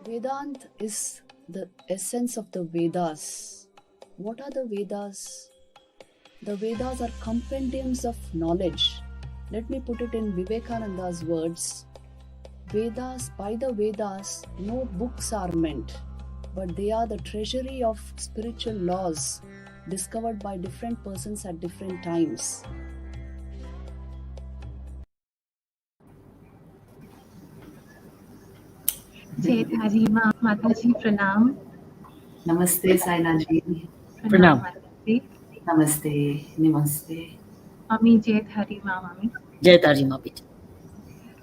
Vedanta is the essence of the Vedas. What are the Vedas? The Vedas are compendiums of knowledge. Let me put it in Vivekananda's words. Vedas, by the Vedas, no books are meant, but they are the treasury of spiritual laws discovered by different persons at different times. जय धारी माता जी प्रणाम। नमस्ते साइना जी। प्रणाम माता जी। नमस्ते नमस्ते। Mummy जय धारी माँ। मम्मी जय धारी माँ बेटा।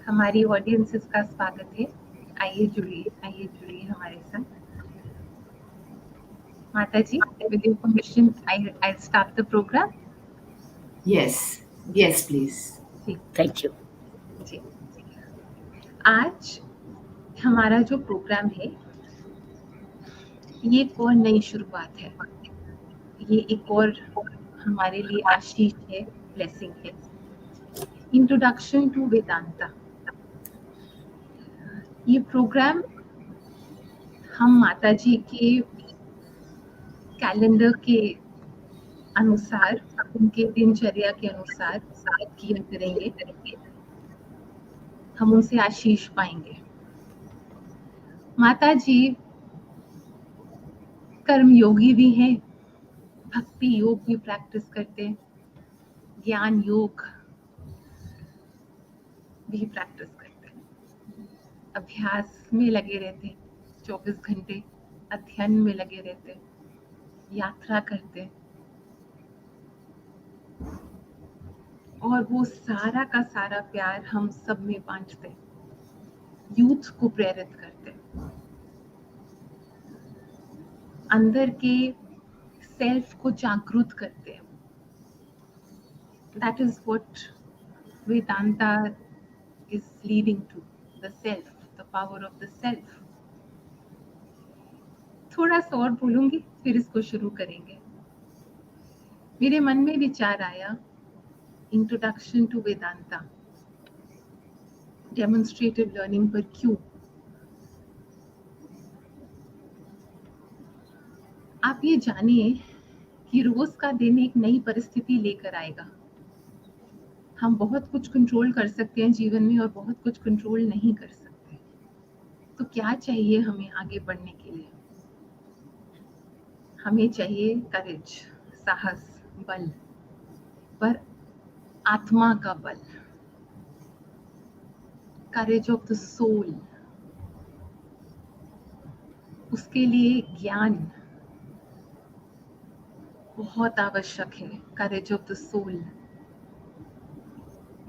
हमारी ऑडियंसेस का स्वागत है। आइए जुड़िए हमारे साथ। माता जी, with your permission, I'll start the program. Yes please. Thank you. जी, आज हमारा जो प्रोग्राम है ये एक और नई शुरुआत है। ये एक और हमारे लिए आशीष है, ब्लेसिंग है। Introduction to Vedanta. ये प्रोग्राम हम माता जी के कैलेंडर के अनुसार, उनके दिनचर्या के अनुसार किया करेंगे। हम उनसे आशीष पाएंगे। माता जी कर्म योगी भी हैं, भक्ति योग भी प्रैक्टिस करते हैं, ज्ञान योग भी प्रैक्टिस करते हैं, अभ्यास में लगे रहते हैं, 24 घंटे अध्ययन में लगे रहते हैं, यात्रा करते हैं और वो सारा का सारा प्यार हम सब में बांटते हैं, यूथ को प्रेरित करते हैं, अंदर के सेल्फ को जागरूक करते हैं। That is what Vedanta is leading to, the self, the power of the self. थोड़ा सा और बोलूंगी फिर इसको शुरू करेंगे। मेरे मन में विचार आया, introduction to Vedanta, demonstrative learning पर क्यों? आप ये जानिए कि रोज का दिन एक नई परिस्थिति लेकर आएगा। हम बहुत कुछ कंट्रोल कर सकते हैं जीवन में और बहुत कुछ कंट्रोल नहीं कर सकते। तो क्या चाहिए हमें आगे बढ़ने के लिए? हमें चाहिए करेज, साहस, बल, पर आत्मा का बल, करेज ऑफ द सोल। उसके लिए ज्ञान बहुत आवश्यक है, करेज ऑफ द सोल।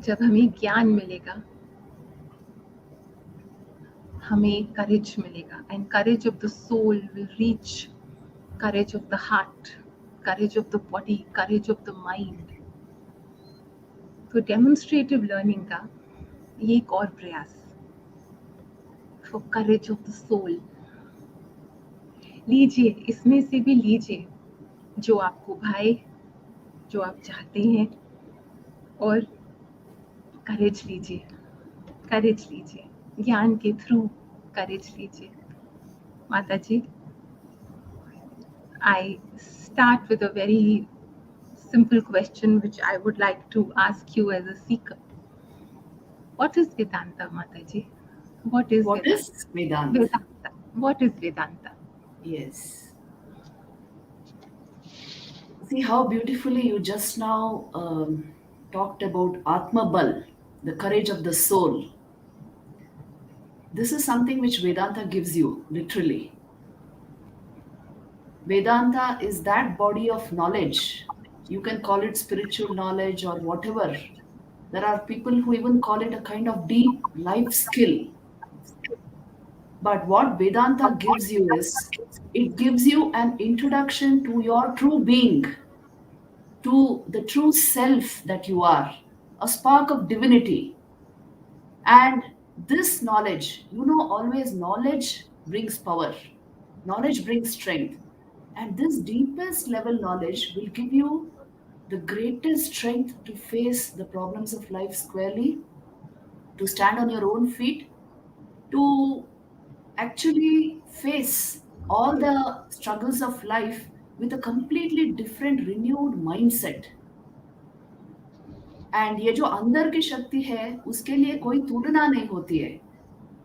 जब हमें ज्ञान मिलेगा हमें करेज मिलेगा, and courage of the soul will reach courage of the heart, courage of the body, courage of the mind. तो डेमोन्स्ट्रेटिव लर्निंग का ये एक और प्रयास, for courage of the soul. लीजिए, इसमें से भी लीजिए जो आपको भाए, जो आप चाहते हैं, और करेज लीजिए, करेज लीजिए, ज्ञान के थ्रू करेज लीजिए। माता जी, I start with a very simple question which I would like to ask you as a seeker. What is Vedanta, Mataji? What is Vedanta? What is Vedanta? Yes. See how beautifully you just now talked about Atma Bal, the courage of the soul. This is something which Vedanta gives you, literally. Vedanta is that body of knowledge. You can call it spiritual knowledge or whatever, There are people who even call it a kind of deep life skill. But what Vedanta gives you is it gives you an introduction to your true being, to the true self that you are, a spark of divinity. And this knowledge, always knowledge brings power, knowledge brings strength. And this deepest level knowledge will give you the greatest strength to face the problems of life squarely, to stand on your own feet, to actually face all the struggles of life with a completely different renewed mindset. And ये जो अंदर की शक्ति है उसके लिए कोई तुलना नहीं होती है.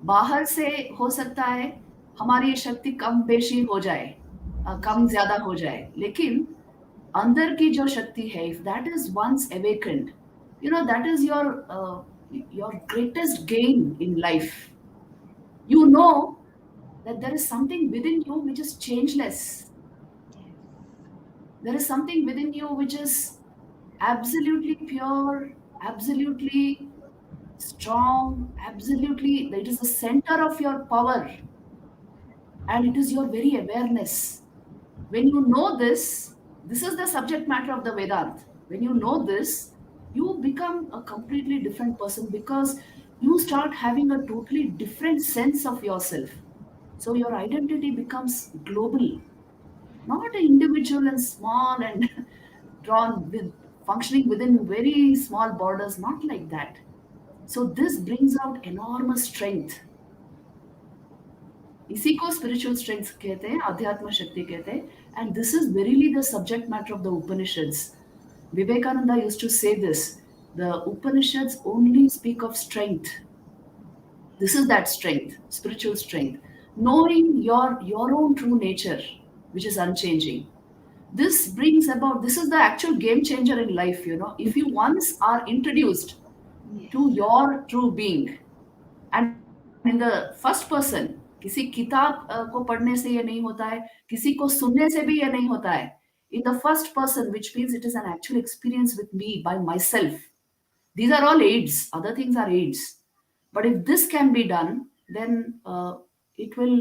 बाहर से हो सकता है हमारी ये शक्ति कम बेशी हो जाए, कम ज्यादा हो जाए, लेकिन अंदर की जो शक्ति है, if that is once awakened, that is your greatest gain in life. You know that there is something within you which is changeless. There is something within you which is absolutely pure, absolutely strong, absolutely, it is the center of your power, and it is your very awareness. When you know this is the subject matter of the Vedant. When you know this, you become a completely different person because you start having a totally different sense of yourself. So your identity becomes global, not individual and small and drawn with functioning within very small borders, not like that. So this brings out enormous strength. इसी को spiritual strength कहते हैं, अध्यात्म शक्ति कहते हैं, and this is verily the subject matter of the Upanishads. Vivekananda used to say this: the Upanishads only speak of strength. This is that strength, spiritual strength, knowing your own true nature, which is unchanging. This brings about, this is the actual game changer in life. If you once are introduced to your true being, and in the first person, किसी किताब को पढ़ने से ये नहीं होता है, किसी को सुनने से भी ये नहीं होता है. In the first person, which means it is an actual experience with me, by myself. These are all aids, other things are aids. But if this can be done, then it will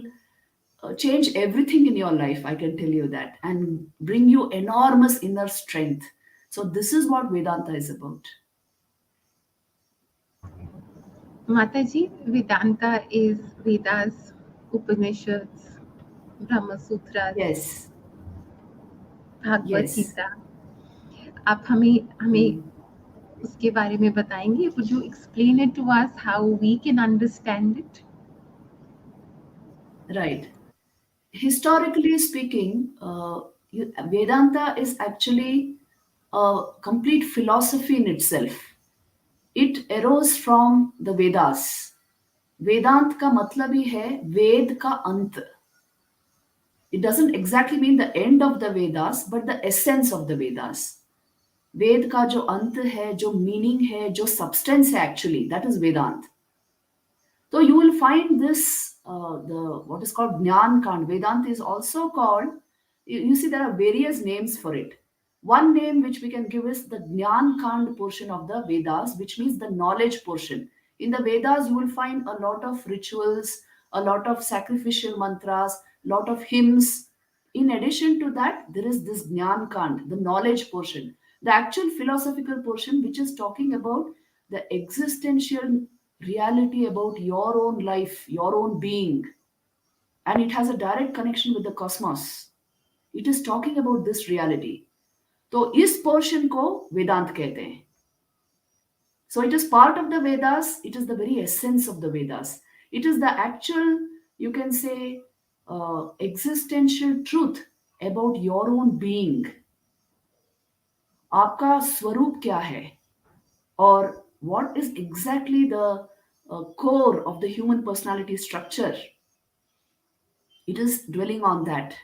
change everything in your life, I can tell you that, and bring you enormous inner strength. So this is what Vedanta is about. Mataji, Vedanta is Vedas, Upanishads, Brahma Sutras, Yes. Bhagavad Yes. Gita. आप हमें उसके बारे में बताएंगे? Would you explain it to us how we can understand it? Right. Historically speaking, Vedanta is actually a complete philosophy in itself. It arose from the Vedas. Vedant का मतलब ही है वेद का अंत. It doesn't exactly mean the end of the Vedas, but the essence of the Vedas. वेद का जो अंत है, जो मीनिंग है, जो सब्सटेंस है, actually that is Vedanta. So you will find this, the what is called Jnana Kand. Vedanta is also called, you see there are various names for it. One name which we can give is the Jnana Kand portion of the Vedas, which means the knowledge portion. In the Vedas, you will find a lot of rituals, a lot of sacrificial mantras, lot of hymns. In addition to that, there is this Jnana Kand, the knowledge portion, the actual philosophical portion, which is talking about the existential reality about your own life, your own being. And it has a direct connection with the cosmos. It is talking about this reality. तो इस portion को वेदांत कहते हैं. So it is part of the Vedas. It is the very essence of the Vedas. It is the actual, you can say, existential truth about your own being. आपका स्वरूप क्या है? Or what is exactly the core of the human personality structure? It is dwelling on that.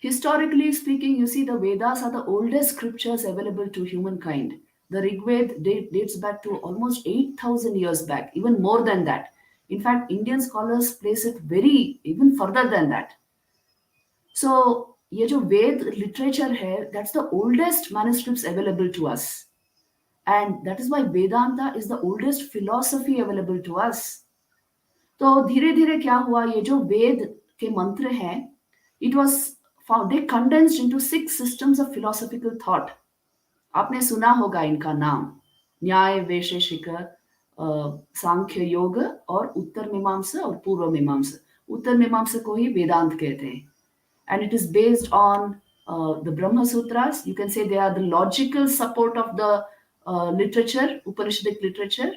Historically speaking, you see, the Vedas are the oldest scriptures available to humankind. The Rig Veda dates back to almost 8,000 years back, even more than that. In fact, Indian scholars place it very, even further than that. So, ये जो वेद literature है, that's the oldest manuscripts available to us. And that is why Vedanta is the oldest philosophy available to us. तो धीरे धीरे क्या हुआ, ये जो वेद के मंत्र हैं, it was found, they condensed into 6 systems of philosophical thought. आपने सुना होगा इनका नाम, न्याय, वैशेषिक, सांख्य योग और उत्तर मीमांसा और पूर्व मीमांसा. उत्तर मीमांसा को ही वेदांत कहते हैं. And it is based on the Brahma Sutras. You can say they are the logical support of the literature, Upanishadic literature.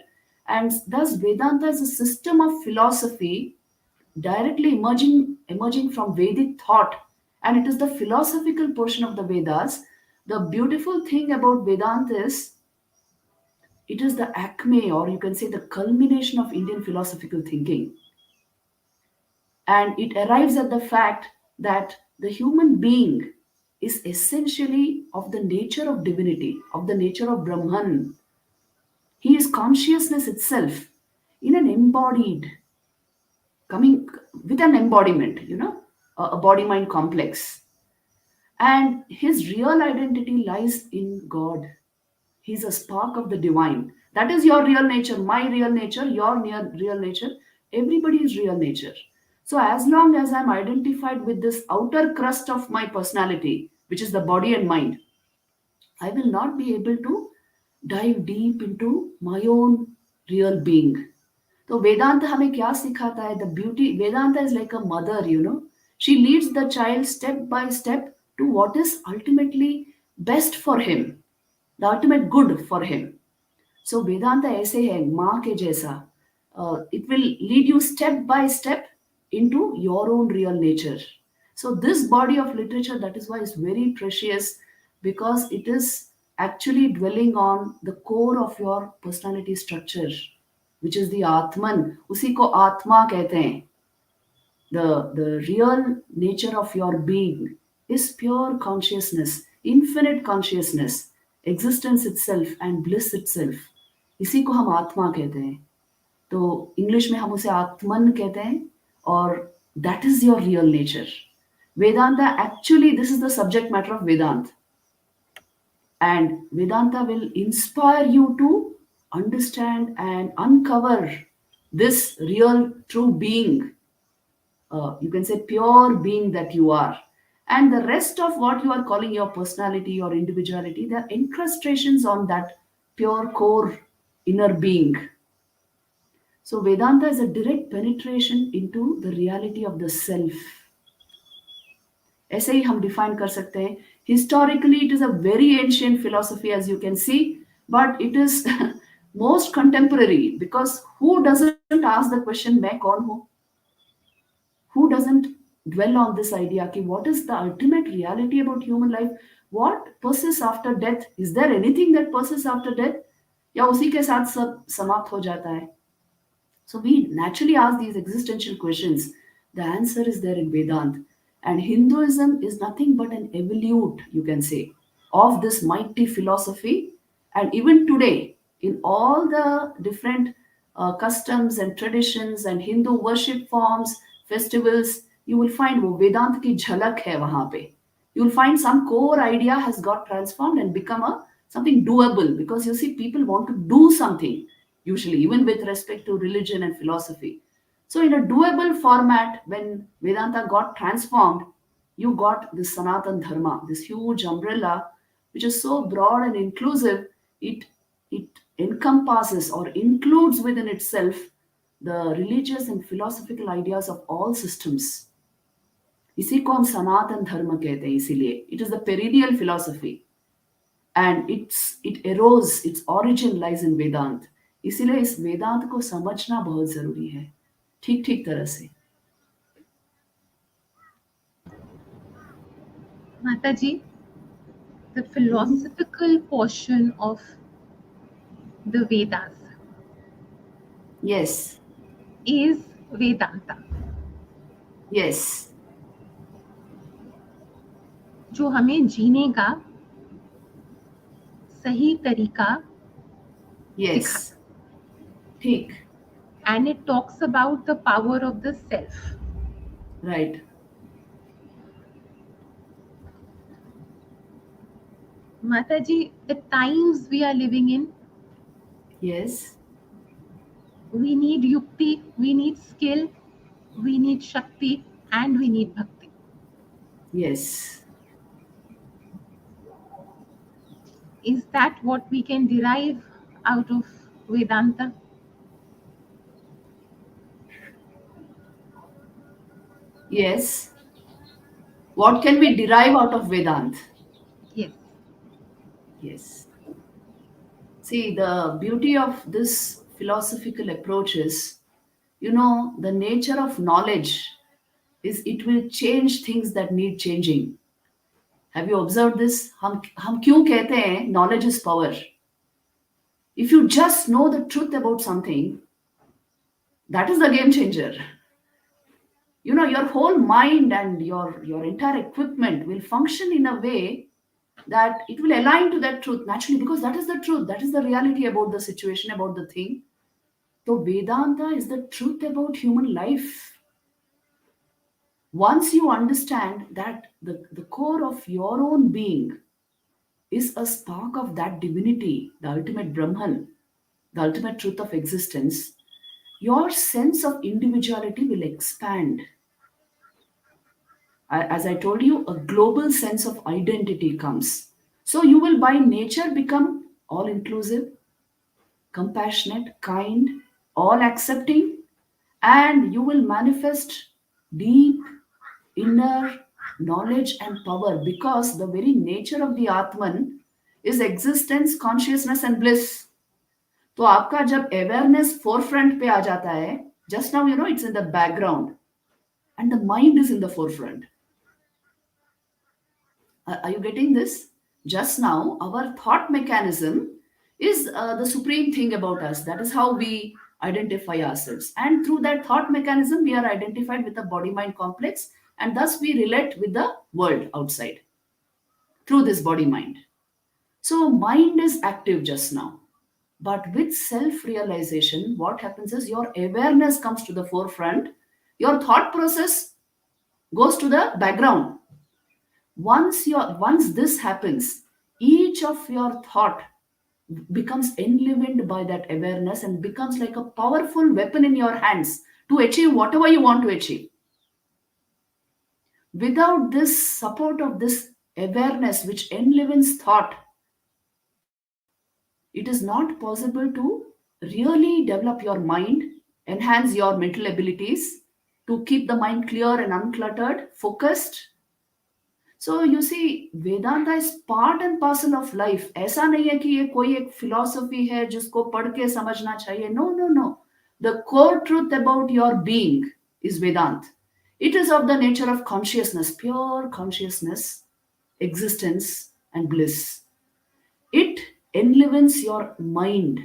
And thus, Vedanta is a system of philosophy directly emerging from Vedic thought. And it is the philosophical portion of the Vedas. The beautiful thing about Vedanta is it is the acme, or you can say the culmination of Indian philosophical thinking. And it arrives at the fact that the human being is essentially of the nature of divinity, of the nature of Brahman. He is consciousness itself in an embodied, coming with an embodiment, a body mind complex. And his real identity lies in God. He's a spark of the divine. That is your real nature, my real nature, your real nature. Everybody is real nature. So, as long as I'm identified with this outer crust of my personality, which is the body and mind, I will not be able to dive deep into my own real being. So, Vedanta हमें क्या सिखाता है? The beauty, Vedanta is like a mother. She leads the child step by step to what is ultimately best for him, the ultimate good for him. So Vedanta ऐसे है, माँ के जैसा. It will lead you step by step into your own real nature. So this body of literature, that is why it's very precious, because it is actually dwelling on the core of your personality structure, which is the Atman. उसी को आत्मा कहते हैं. The real nature of your being is pure consciousness, infinite consciousness, existence itself and bliss itself. इसी को हम आत्मा कहते हैं. तो इंग्लिश में हम उसे आत्मन कहते हैं, और that is your real nature. Vedanta, actually, this is the subject matter of Vedanta. And Vedanta will inspire you to understand and uncover this real true being. You can say pure being that you are. And the rest of what you are calling your personality or individuality, they are incrustations on that pure core inner being. So Vedanta is a direct penetration into the reality of the self. ऐसे ही हम define कर सकते हैं. Historically, it is a very ancient philosophy, as you can see, but it is most contemporary, because who doesn't ask the question, मैं कौन हूँ? Who doesn't dwell on this idea कि what is the ultimate reality about human life? What persists after death? Is there anything that persists after death? या उसी के साथ सब समाप्त हो जाता है? So we naturally ask these existential questions. The answer is there in Vedanta. And Hinduism is nothing but an evolute, you can say, of this mighty philosophy. And even today, in all the different customs and traditions and Hindu worship forms, festivals, you will find वो वेदांत की झलक है वहाँ पे. You will find some core idea has got transformed and become something doable, because you see people want to do something, usually even with respect to religion and philosophy. So in a doable format, when Vedanta got transformed, you got this Sanatan Dharma, this huge umbrella, which is so broad and inclusive. It encompasses or includes within itself the religious and philosophical ideas of all systems. इसी को हम सनातन धर्म कहते हैं. इसीलिए it is the perennial philosophy, and it arose, its origin lies in Vedant. इसीलिए इस वेदांत को समझना बहुत जरूरी है, ठीक ठीक तरह से. Mataji, the philosophical portion of the Vedas Yes, is Vedanta, yes, जो हमें जीने का सही तरीका yes, ठीक, and it talks about the power of the self. right. Mataji, the times we are living in Yes. We need yukti, we need skill, we need shakti, and we need bhakti. Yes. Is that what we can derive out of Vedanta? Yes. What can we derive out of Vedant? Yes. Yes. See, the beauty of this philosophical approach is, the nature of knowledge is it will change things that need changing. Have you observed this? हम क्यों कहते हैं knowledge is power? If you just know the truth about something, that is the game changer. Your whole mind and your entire equipment will function in a way that it will align to that truth naturally, because that is the truth, that is the reality about the situation, about the thing. So Vedanta is the truth about human life. Once you understand that the core of your own being is a spark of that divinity, the ultimate Brahman, the ultimate truth of existence, your sense of individuality will expand. As I told you, a global sense of identity comes. So you will by nature become all inclusive, compassionate, kind, all accepting, and you will manifest deep inner knowledge and power, because the very nature of the Atman is existence, consciousness, and bliss. तो आपका जब awareness forefront पे आ जाता है, just now it's in the background and the mind is in the forefront. Are you getting this? Just now, our thought mechanism is the supreme thing about us. That is how we identify ourselves. And through that thought mechanism, we are identified with the body mind complex, and thus we relate with the world outside through this body mind. So, mind is active just now. But with self realization, what happens is your awareness comes to the forefront, your thought process goes to the background. Once this happens, each of your thought becomes enlivened by that awareness and becomes like a powerful weapon in your hands to achieve whatever you want to achieve. Without this support of this awareness which enlivens thought, it is not possible to really develop your mind, enhance your mental abilities, to keep the mind clear and uncluttered, focused. So you see, Vedanta is part and parcel of life. ऐसा नहीं है कि ये कोई एक philosophy है जिसको पढ़ के समझना चाहिए. No, no, no. The core truth about your being is Vedanta. It is of the nature of consciousness, pure consciousness, existence, and bliss. It enlivens your mind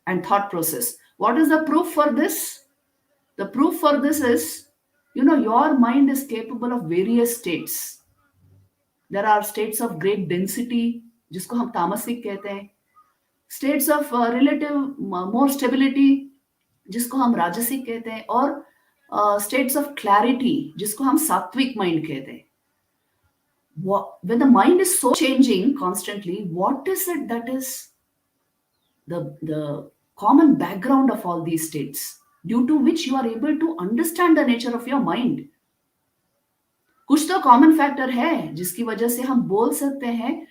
and thought process. What is the proof for this? The proof for this is, your mind is capable of various states. There are states of great density, जिसको हम तामसिक कहते हैं, states of relative more stability, जिसको हम राजसिक कहते हैं, और states of clarity, जिसको हम सात्विक mind कहते हैं. When the mind is so changing constantly, what is it that is the common background of all these states, due to which you are able to understand the nature of your mind? कुछ तो common factor है जिसकी वजह से हम बोल सकते हैं,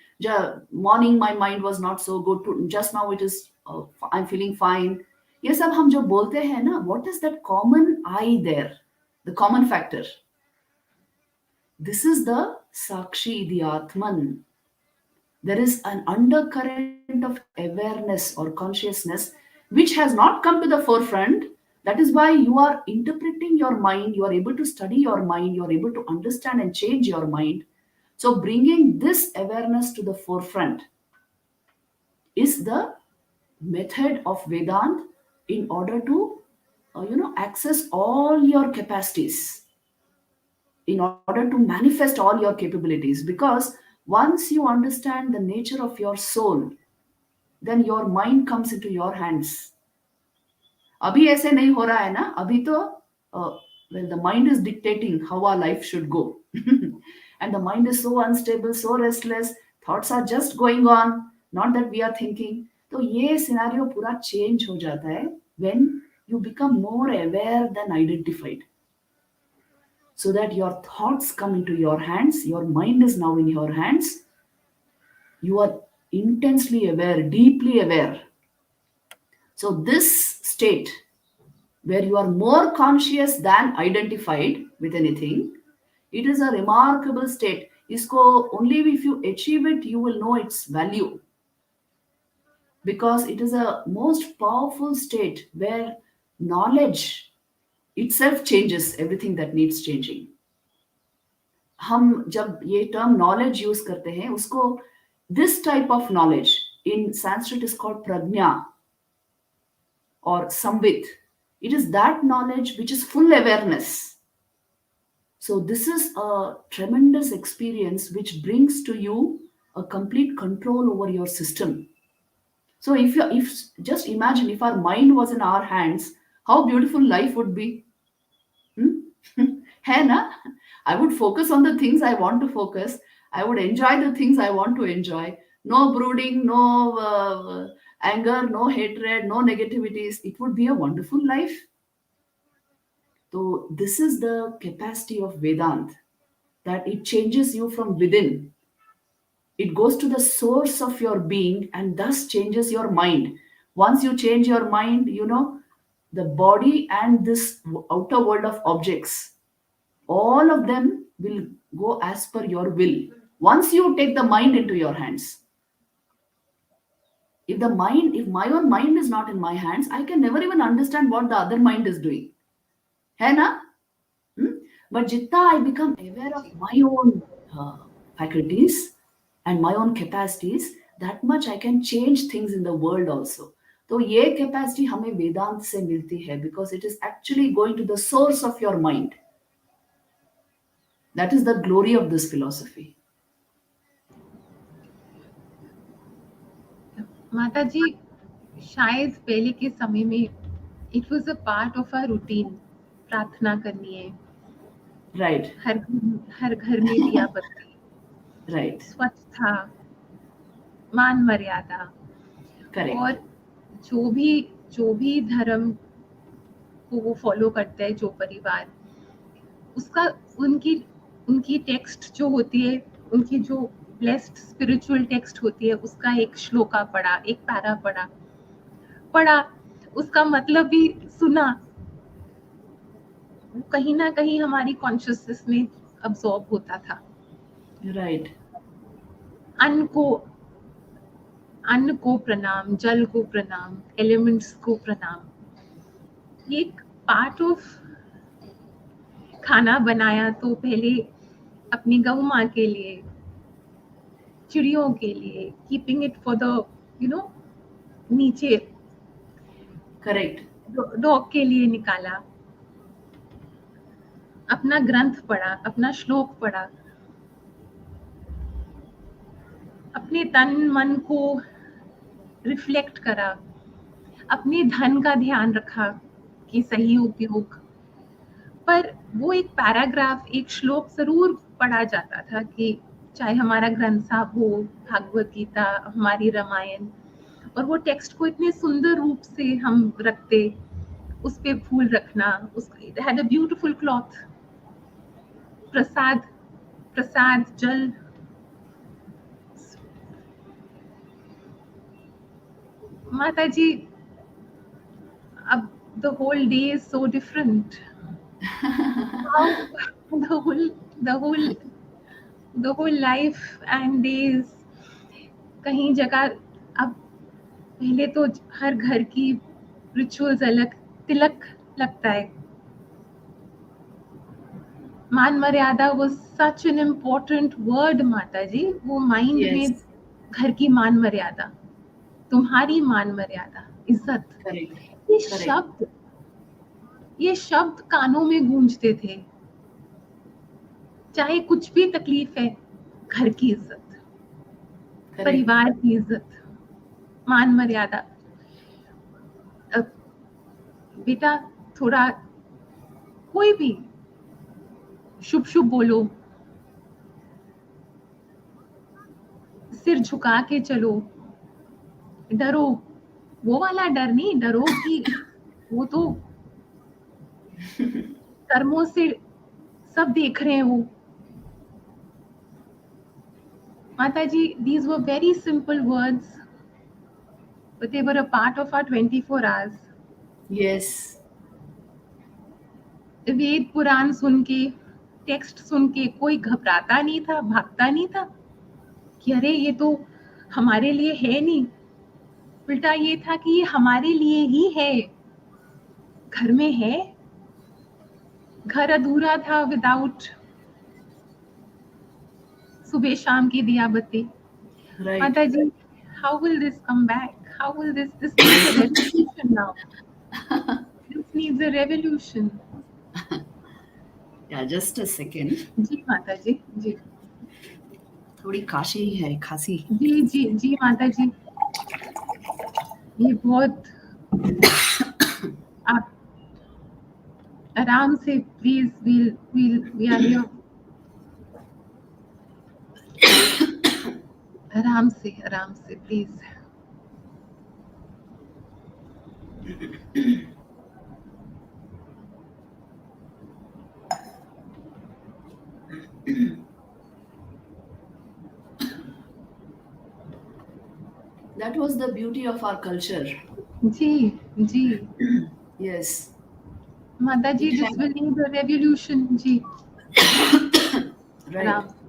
morning my mind was not so good, just now it is I am feeling fine. ये सब हम जो बोलते हैं ना, what is that common I there, the common factor? This is the sakshi, the atman. There is an undercurrent of awareness or consciousness which has not come to the forefront. That is why you are interpreting your mind, you are able to study your mind, you are able to understand and change your mind. So bringing this awareness to the forefront is the method of Vedanta in order to access all your capacities, in order to manifest all your capabilities. Because once you understand the nature of your soul, then your mind comes into your hands. अभी ऐसे नहीं हो रहा है ना, अभी तो well, the mind is dictating how our life should go. And the mind is so unstable, so restless, thoughts are just going on, not that we are thinking. तो ये सिनेरियो पूरा चेंज हो जाता है when you become more aware than identified, so that your thoughts come into your hands, your mind is now in your hands, you are intensely aware, deeply aware. So this state where you are more conscious than identified with anything, it is a remarkable state. Isko only if you achieve it you will know its value, because it is a most powerful state where knowledge itself changes everything that needs changing. हम जब ये term knowledge use करते हैं उसको, this type of knowledge in Sanskrit is called Pragya or samvit. It is that knowledge which is full awareness. So, this is a tremendous experience which brings to you a complete control over your system. So, if just imagine if our mind was in our hands, how beautiful life would be. है ना? I would focus on the things I want to focus. I would enjoy the things I want to enjoy. No brooding, no anger, no hatred, no negativities. It would be a wonderful life. So, this is the capacity of Vedant, that it changes you from within. It goes to the source of your being and thus changes your mind. Once you change your mind, you know, the body and this outer world of objects, all of them will go as per your will. Once you take the mind into your hands, if my own mind is not in my hands, I can never even understand what the other mind is doing. है ना? But जितना I become aware of my own faculties and my own capacities, that much I can change things in the world also. तो ये capacity हमें वेदांत से मिलती है, because it is actually going to the source of your mind. That is the glory of this philosophy. माता जी, शायद पहले के समय में it was a part of our routine, प्रार्थना करनी है, Right, हर घर में दिया बत्ती, right, स्वच्छता, मान मर्यादा, correct, और जो भी धर्म को वो फॉलो करते हैं, जो परिवार, उसका उनकी टेक्स्ट जो होती है, उनकी जो ब्लेस्ड स्पिरिचुअल टेक्स्ट होती है, उसका एक श्लोका पढ़ा, एक पैरा पढ़ा, उसका मतलब भी सुना, वो कहीं ना कहीं हमारी कॉन्शियसनेस में अब्सॉर्ब होता था. right, अन्न को प्रणाम, जल को प्रणाम, एलिमेंट्स को प्रणाम. ये एक पार्ट ऑफ खाना बनाया तो पहले अपनी गौ माँ के लिए, चिड़ियों के लिए, कीपिंग इट फॉर द नीचे correct, डॉग के लिए निकाला, अपना ग्रंथ पढ़ा, अपना श्लोक पढ़ा, अपने तन मन को रिफ्लेक्ट करा, अपने धन का ध्यान रखा कि सही उपयोग. पर वो एक पैराग्राफ, एक श्लोक जरूर पढ़ा जाता था, कि चाहे हमारा ग्रंथ साहब हो, भागवत गीता, हमारी रामायण, और वो टेक्स्ट को इतने सुंदर रूप से हम रखते, उस पे फूल रखना, it had a beautiful cloth, prasad jal. Mata जी, अब the whole day is so different. How the whole life and days, कहीं जगह, अब पहले तो हर घर की रिचुअल्स अलग, तिलक लगता है, मान मर्यादा was such an important word माता जी. वो माइंड Yes. में घर की मान मर्यादा, तुम्हारी मान मर्यादा, इज्जत, correct, ये शब्द कानों में गूंजते थे. चाहे कुछ भी तकलीफ है, घर की इज्जत, correct, परिवार की इज्जत, मान मर्यादा. अब बेटा थोड़ा कोई भी शुभ बोलो, सिर झुका के चलो, डरो, वो वाला डर नहीं, डरो कि वो तो कर्मों से सब देख रहे हैं वो। माता जी, these were very simple words, but they were a part of our 24 hours. Yes. Veda Purana सुन के, टेक्स्ट सुन के कोई घबराता नहीं था, भागता नहीं था कि अरे ये तो हमारे लिए है नहीं। उल्टा ये था कि ये हमारे लिए ही है, घर में है। घर अधूरा था विदाउट सुबह शाम की दिया बत्ती। Right. माता जी, how will this come back? How will this needs a revolution now. This needs a revolution. Yeah, just a second. जी माता जी, जी थोड़ी काशी है, खांसी। जी जी जी माता जी, ये बहुत, आप आराम से प्लीज, वी आर हियर। आराम से please. That was the beauty of our culture. जी जी Yes. Mata ji, this will need a revolution. जी Right. आराम से।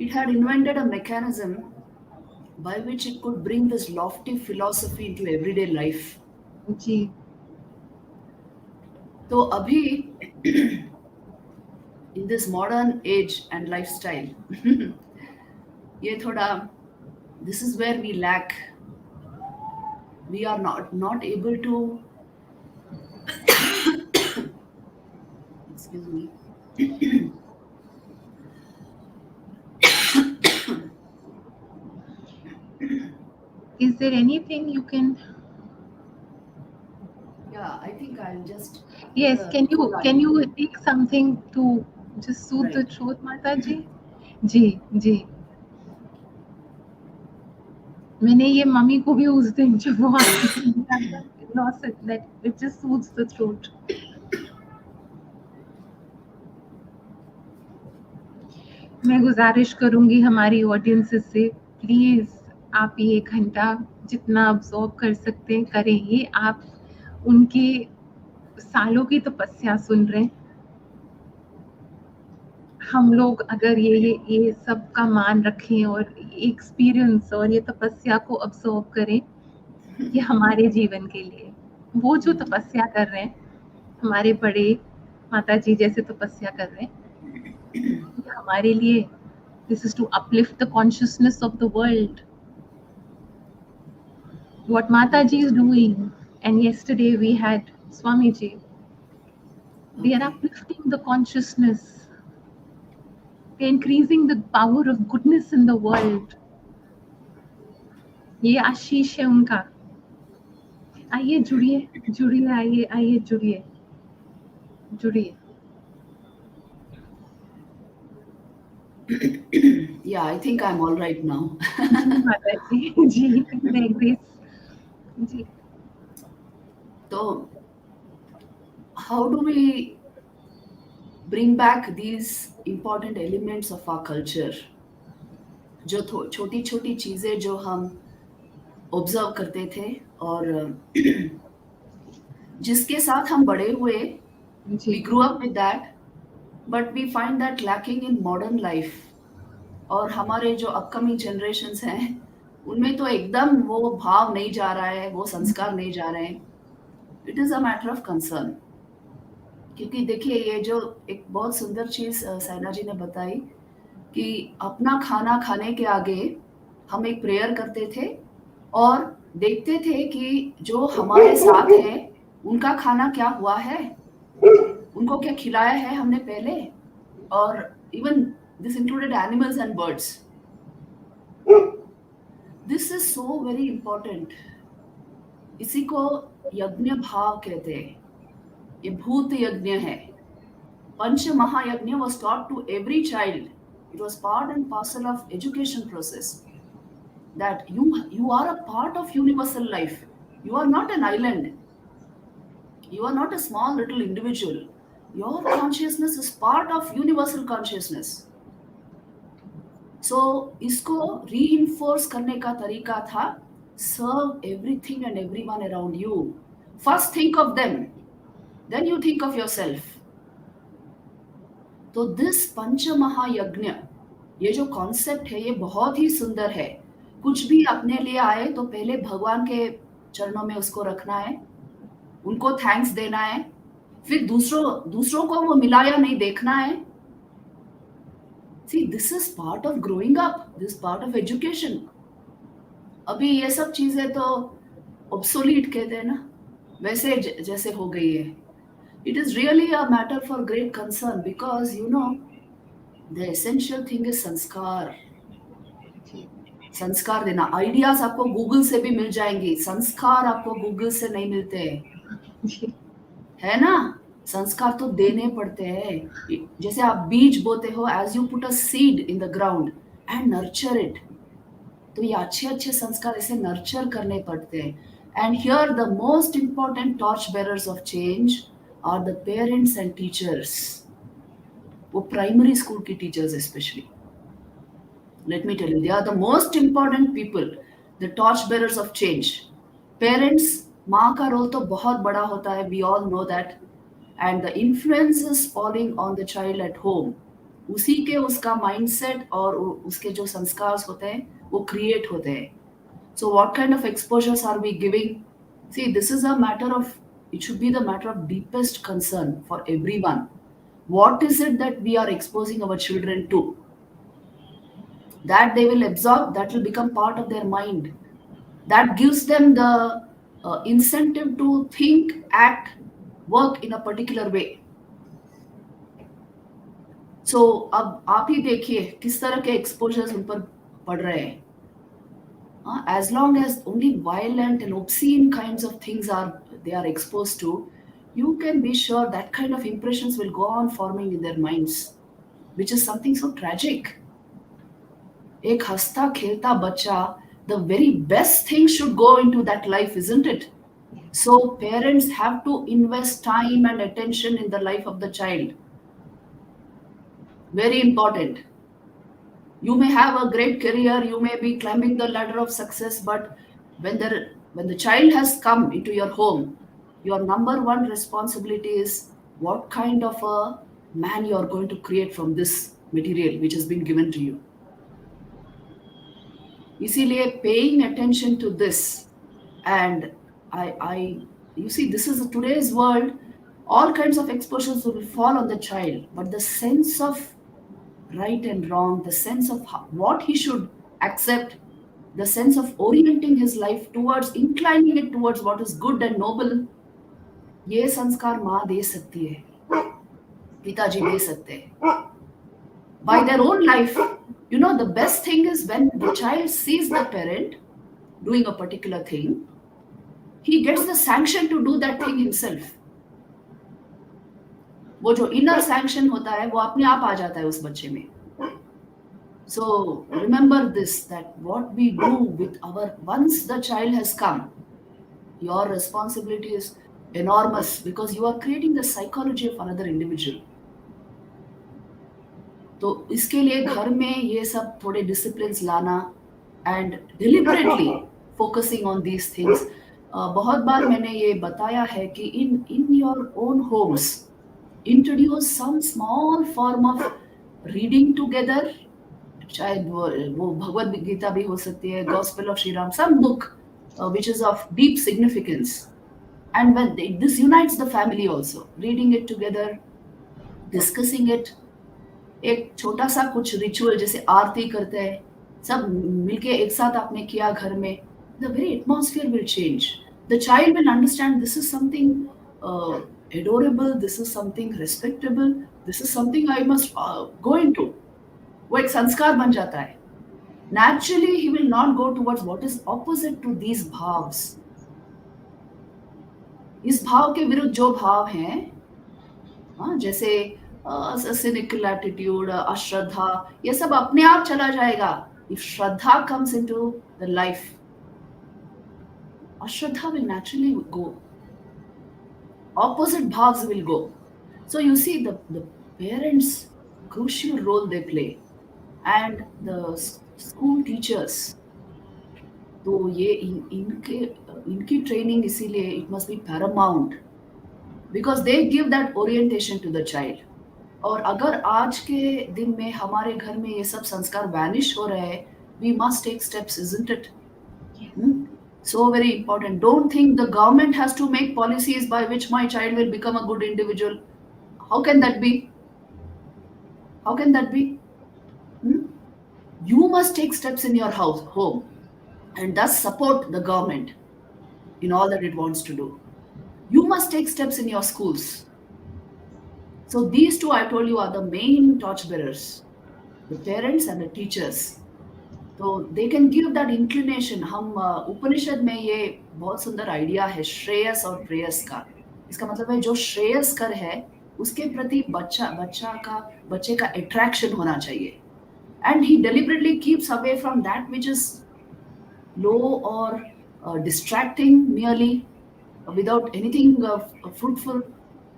It had invented a mechanism by which it could bring this lofty philosophy into everyday life. जी तो अभी in this modern age and lifestyle, ये थोड़ा, this is where we lack. We are not able to, excuse me. Is there anything you can? Yeah, I think I'll just. Yes, can you take something to just soothe the Right. throat, माता जी? जी जी मैंने ये mummy को भी उस दिन जब वो lost it, that it just soothes the throat. मैं गुजारिश करूंगी हमारी ऑडियंस से, प्लीज आप ये घंटा जितना अब्सॉर्ब कर सकते हैं करें। ये आप उनके सालों की तपस्या सुन रहे हैं। हम लोग अगर ये सब का मान रखें और एक्सपीरियंस और ये तपस्या को अब्सॉर्ब करें, ये हमारे जीवन के लिए, वो जो तपस्या कर रहे हैं, हमारे बड़े माता जी जैसे तपस्या कर रहे हैं, ये हमारे लिए, this is to uplift the consciousness of the world. What Mataji is doing, and yesterday we had Swamiji, they are uplifting the consciousness, they're increasing the power of goodness in the world. ये आशीष है उनका। आइए जुड़िए, आइए जुड़िए। Yeah, I think I'm all right now. Mataji ji, Grace ji. So, how do we bring back these important elements of our culture? जो छोटी छोटी चीजें जो हम ऑब्जर्व करते थे और जिसके साथ हम बड़े हुए, we grew up with that, but we find that lacking in modern life. और हमारे जो अपकमिंग जनरेशन्स हैं, उनमें तो एकदम वो भाव नहीं जा रहा है, वो संस्कार नहीं जा रहे हैं। It is a matter of concern. क्योंकि देखिए, ये जो एक बहुत सुंदर चीज साइना जी ने बताई कि अपना खाना खाने के आगे हम एक प्रेयर करते थे और देखते थे कि जो हमारे साथ है उनका खाना क्या हुआ है, उनको क्या खिलाया है हमने पहले। और even this included animals and birds. This is so very important. इसी को यज्ञ भाव कहते हैं। ये भूत यज्ञ है। पंच महायज्ञ was taught to every child It was part and parcel of education process, that you are a part of universal life. You are not an island. You are not a small little individual. Your consciousness is part of universal consciousness. So इसको reinforce करने का तरीका था, serve everything and everyone around you. First think of them, then you think of yourself. तो this पंच महायज्ञ, ये जो concept है ये बहुत ही सुंदर है. कुछ भी अपने लिए आए तो पहले भगवान के चरणों में उसको रखना है, उनको थैंक्स देना है, फिर दूसरों को वो मिला या नहीं देखना है. See, this is part of growing up, this is part of education. अभी ये सब चीजें तो obsolete कहते हैं ना, वैसे जैसे हो गई है. It is really a matter for great concern because the essential thing is संस्कार. संस्कार देना. आइडियाज आपको गूगल से भी मिल जाएंगी, संस्कार आपको गूगल से नहीं मिलते है ना. संस्कार तो देने पड़ते हैं. जैसे आप बीज बोते हो, as you put a seed in the ground and nurture it, तो ये अच्छे अच्छे संस्कार ऐसे नर्चर करने पड़ते हैं. And here the most important torch bearers of change are the parents and teachers. वो प्राइमरी स्कूल की teachers specially, let me tell you, they are the most important people, the torch bearers of change. Parents, माँ का role तो बहुत बड़ा होता है, we all know that, and the influence is falling on the child at home. उसी के उसका mindset और उसके जो संस्कार होते हैं वो create होते हैं. So what kind of exposures are we giving? See, this is a matter of, it should be the matter of deepest concern for everyone. What is it that we are exposing our children to? That they will absorb, that will become part of their mind. That gives them the incentive to think, act, work in a particular way. So अब आप ही देखिए किस तरह के exposures उन पर पड़ रहे हैं. As long as only violent and obscene kinds of things they are exposed to, you can be sure that kind of impressions will go on forming in their minds, which is something so tragic. एक हंसता खेलता बच्चा, the very best thing should go into that life, isn't it? So parents have to invest time and attention in the life of the child. Very important. You may have a great career, you may be climbing the ladder of success, but when the child has come into your home, your number one responsibility is what kind of a man you are going to create from this material which has been given to you. इसीलिए paying attention to this, and you see, this is today's world. All kinds of exposures will fall on the child, but the sense of right and wrong, the sense of what he should accept, the sense of orienting his life towards, inclining it towards what is good and noble, ये संस्कार माँ दे सकती है, पिताजी दे सकते हैं. By their own life, the best thing is when the child sees the parent doing a particular thing, he gets the sanction to do that thing himself. वो जो inner sanction होता है वो अपने आप आ जाता है उस बच्चे में. So remember this, that what we do with once the child has come, your responsibility is enormous because you are creating the psychology of another individual. तो इसके लिए घर में ये सब थोड़े डिसिप्लिन्स लाना and deliberately focusing on these things. बहुत बार मैंने ये बताया है कि in your own homes introduce some small form of reading together. शायद वो भगवद गीता भी हो सकती है, gospel of Shri Ram, some book which is of deep significance, and when this unites the family also, reading it together, discussing it. एक छोटा सा कुछ रिचुअल जैसे आरती करते हैं, सब मिलके एक साथ आपने किया घर में, the very atmosphere will change. The child will understand this is something adorable, this is something respectable, this is something I must go into. वो एक संस्कार बन जाता है. Naturally, he will not go towards what is opposite to these भाव्स. इस भाव के विरुद्ध जो भाव हैं, जैसे cynical attitude, अश्रद्धा, ये सब अपने आप चला जाएगा. If Shraddha comes into the life, Ashraddha will naturally go. Opposite bhavs will go. So you see the parents, crucial role they play, and the school teachers. तो ये इनकी ट्रेनिंग इसीलिए it must be paramount because they give that orientation to the child. और अगर आज के दिन में हमारे घर में ये सब संस्कार वैनिश हो रहे हैं, we must take steps, isn't it? Hmm? So very important. Don't think the government has to make policies by which my child will become a good individual. How can that be? How can that be? Hmm? You must take steps in your house, home, and thus support the government in all that it wants to do. You must take steps in your schools. So these two, I told you, are the main torchbearers, the parents and the teachers. तो they can give that inclination. हम उपनिषद में ये बहुत सुंदर idea है श्रेयस और प्रेयस का. इसका मतलब है जो श्रेयस्कर है उसके प्रति बच्चे का अट्रैक्शन होना चाहिए. And he deliberately keeps away from that which is low or distracting merely without anything fruitful.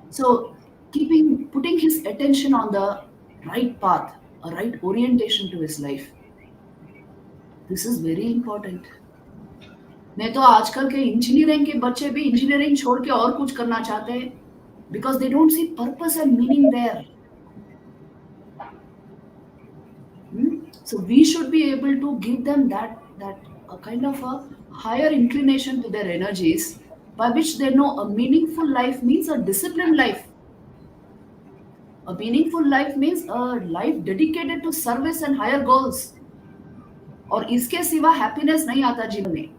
So putting his attention on the right path, a right orientation to his life. This is very important. नहीं तो आजकल के engineering के बच्चे भी engineering छोड़ के और कुछ करना चाहते हैं because they don't see purpose and meaning there. So we should be able to give them that a kind of a higher inclination to their energies by which they know a meaningful life means a disciplined life. A meaningful life means a life dedicated to service and higher goals. और इसके सिवा happiness नहीं आता जीवन में.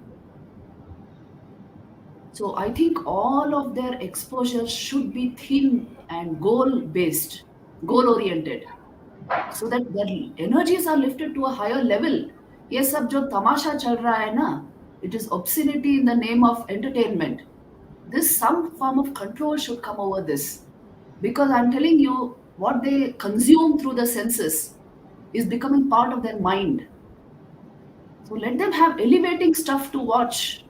So I think all of their exposure should be theme and goal based, goal oriented, so that their energies are lifted to a higher level. ये सब जो तमाशा चल रहा है ना, it is obscenity in the name of entertainment. This some form of control should come over this, because I'm telling you, what they consume through the senses is becoming part of their mind. So let them have elevating stuff to watch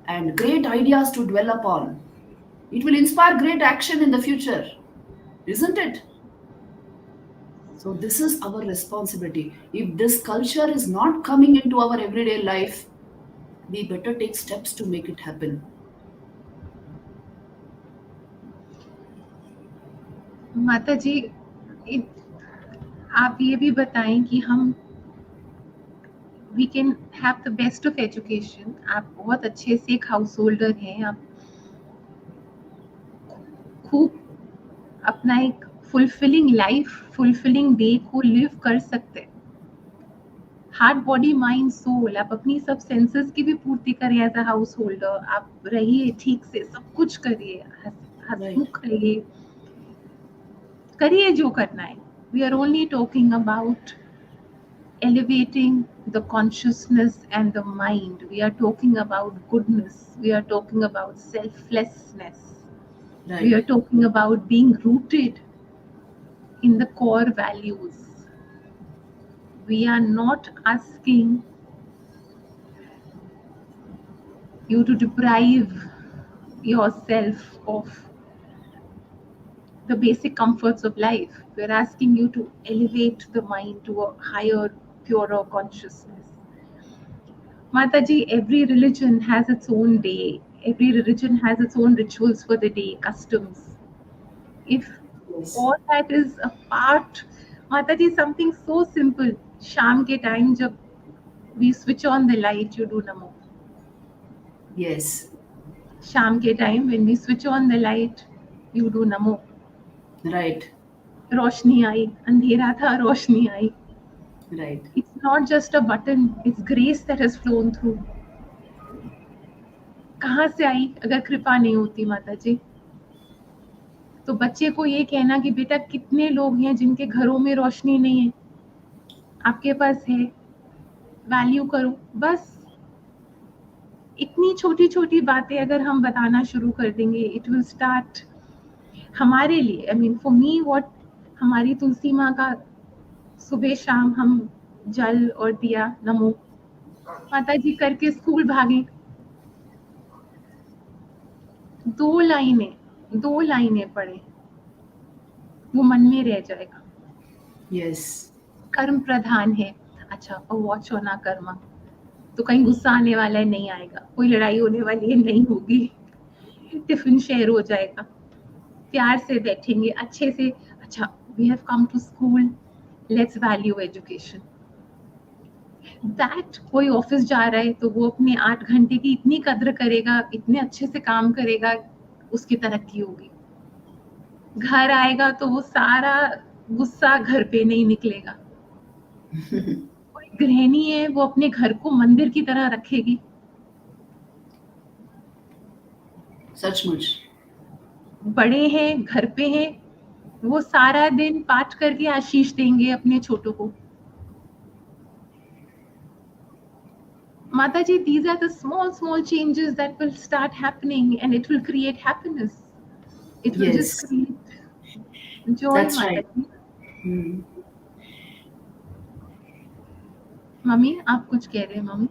and great ideas to dwell upon. It will inspire great action in the future, isn't it? So this is our responsibility. If this culture is not coming into our everyday life, we better take steps to make it happen. माता जी, आप ये भी बताएं कि हम we can have the best of education. आप बहुत अच्छे से एक हाउस होल्डर हैं, आप खूब अपना एक फुलफिलिंग लाइफ, फुलफिलिंग डे को लिव कर सकते हैं. हार्ट, बॉडी, माइंड, सोल, आप अपनी सब सेंसेस की भी पूर्ति करें एज अ हाउस होल्डर. आप रहिए ठीक से, सब कुछ करिए, हंसमुख रहिए, करिए जो करना है. We are only talking about elevating the consciousness and the mind. We are talking about goodness. We are talking about selflessness. Right. We are talking about being rooted in the core values. We are not asking you to deprive yourself of the basic comforts of life. We are asking you to elevate the mind to a higher, purer consciousness. Mataji, every religion has its own day. Every religion has its own rituals for the day, customs. If Yes. all that is a part, Mataji, something so simple. Sham ke time jab we switch on the light, you do Namo. Yes. Sham ke time when we switch on the light, you do Namo. Right. रोशनी आई, अंधेरा था, रोशनी आई. Right. It's not just a button, it's grace that has flown through. कहाँ से आई अगर कृपा नहीं होती माता जी? तो बच्चे को ये कहना कि बेटा कितने लोग हैं जिनके घरों में रोशनी नहीं है, आपके पास है, वैल्यू करो. बस इतनी छोटी छोटी बातें अगर हम बताना शुरू कर देंगे, it will start हमारे लिए, I mean for me what हमारी तुलसी माँ का सुबह शाम हम जल और दिया नमो माता जी करके स्कूल भागे, 2 लाइनें पढ़े, वो मन में रह जाएगा। Yes. कर्म प्रधान है, अच्छा वॉच होना कर्म, तो कहीं गुस्सा आने वाला है नहीं आएगा, कोई लड़ाई होने वाली है नहीं होगी, टिफिन शेयर हो जाएगा, प्यार से बैठेंगे अच्छे से। अच्छा we have come to school, let's value education. That कोई ऑफिस जा रहा है तो वो अपने 8 घंटे की इतनी कद्र करेगा, इतने अच्छे से काम करेगा, उसकी तरक्की होगी। घर आएगा तो वो सारा गुस्सा घर पे नहीं निकलेगा। कोई गृहिणी है वो अपने घर को मंदिर की तरह रखेगी। सचमुच। बड़े हैं घर पे हैं, वो सारा दिन पाठ करके आशीष देंगे अपने छोटों को। Mataji, these are the small changes that will start happening and it will create happiness. It will just Yes, create joy, that's right. Mataji. Hmm. Mummy आप कुछ कह रहे हैं mummy?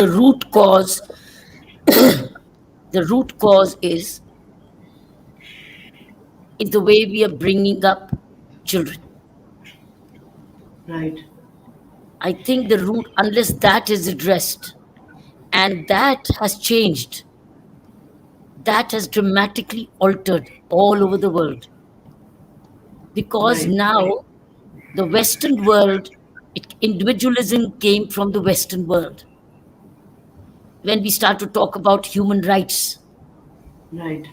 The root cause, the root cause is the way we are bringing up children. Right. I think the root, unless that is addressed, and that has changed, that has dramatically altered all over the world. Because Right. now the Western world, individualism came from the Western world. When we start to talk about human rights, Right.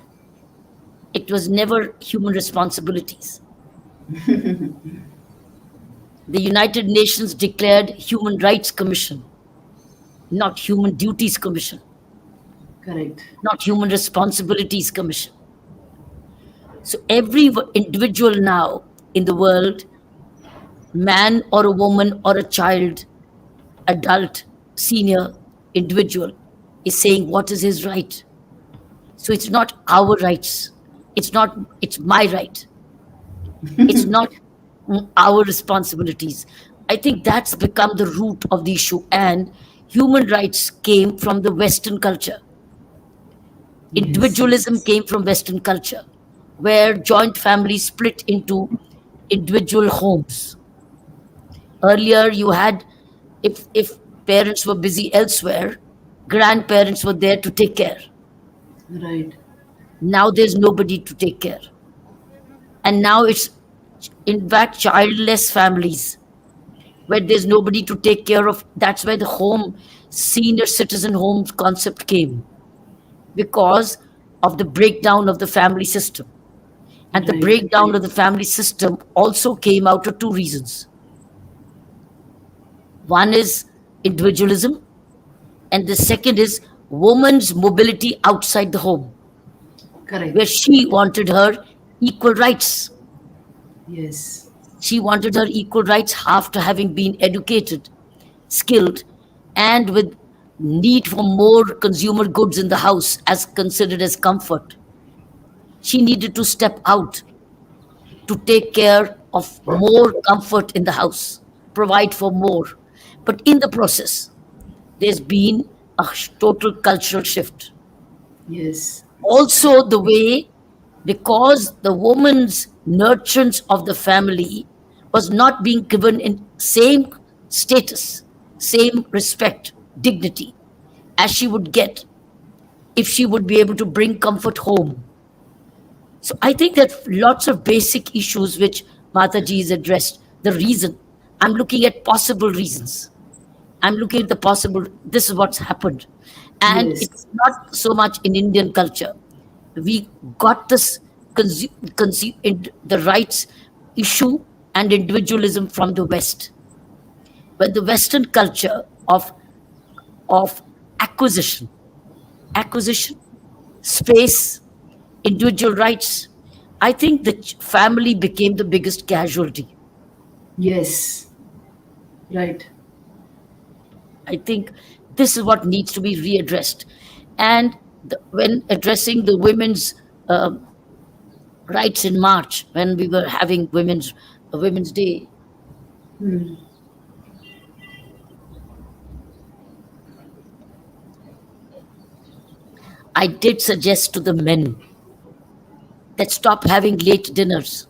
it was never human responsibilities. The United Nations declared Human Rights Commission, not Human Duties Commission, Correct. not Human Responsibilities Commission. So every individual now in the world, man or a woman or a child, adult, senior, individual, is saying what is his right. So it's not our rights. It's my right. It's not our responsibilities. I think that's become the root of the issue. And human rights came from the Western culture. Yes. Individualism came from Western culture, where joint families split into individual homes. Earlier, you had, if parents were busy elsewhere, grandparents were there to take care. Right. Now there's nobody to take care. And now it's, in fact, childless families where there's nobody to take care of. That's where the home, senior citizen homes concept came, because of the breakdown of the family system. And the Right. breakdown of the family system also came out of two reasons. One is individualism, and the second is woman's mobility outside the home, Correct. where she wanted her equal rights. Yes. She wanted her equal rights after having been educated, skilled, and with need for more consumer goods in the house as considered as comfort. She needed to step out to take care of more comfort in the house, provide for more. But in the process, there's been a total cultural shift. Yes. Also, the way, because the woman's nurturance of the family was not being given in same status, same respect, dignity as she would get if she would be able to bring comfort home. So I think that lots of basic issues which Mataji has addressed, the reason, I'm looking at possible reasons. I'm looking at the possible, this is what's happened. And Yes. it's not so much in Indian culture. We got this the rights issue and individualism from the West. When the Western culture of acquisition, acquisition, space, individual rights, I think the family became the biggest casualty. Yes. Right. I think this is what needs to be readdressed. And when addressing the women's rights in March, when we were having Women's Day, Hmm. I did suggest to the men that stop having late dinners,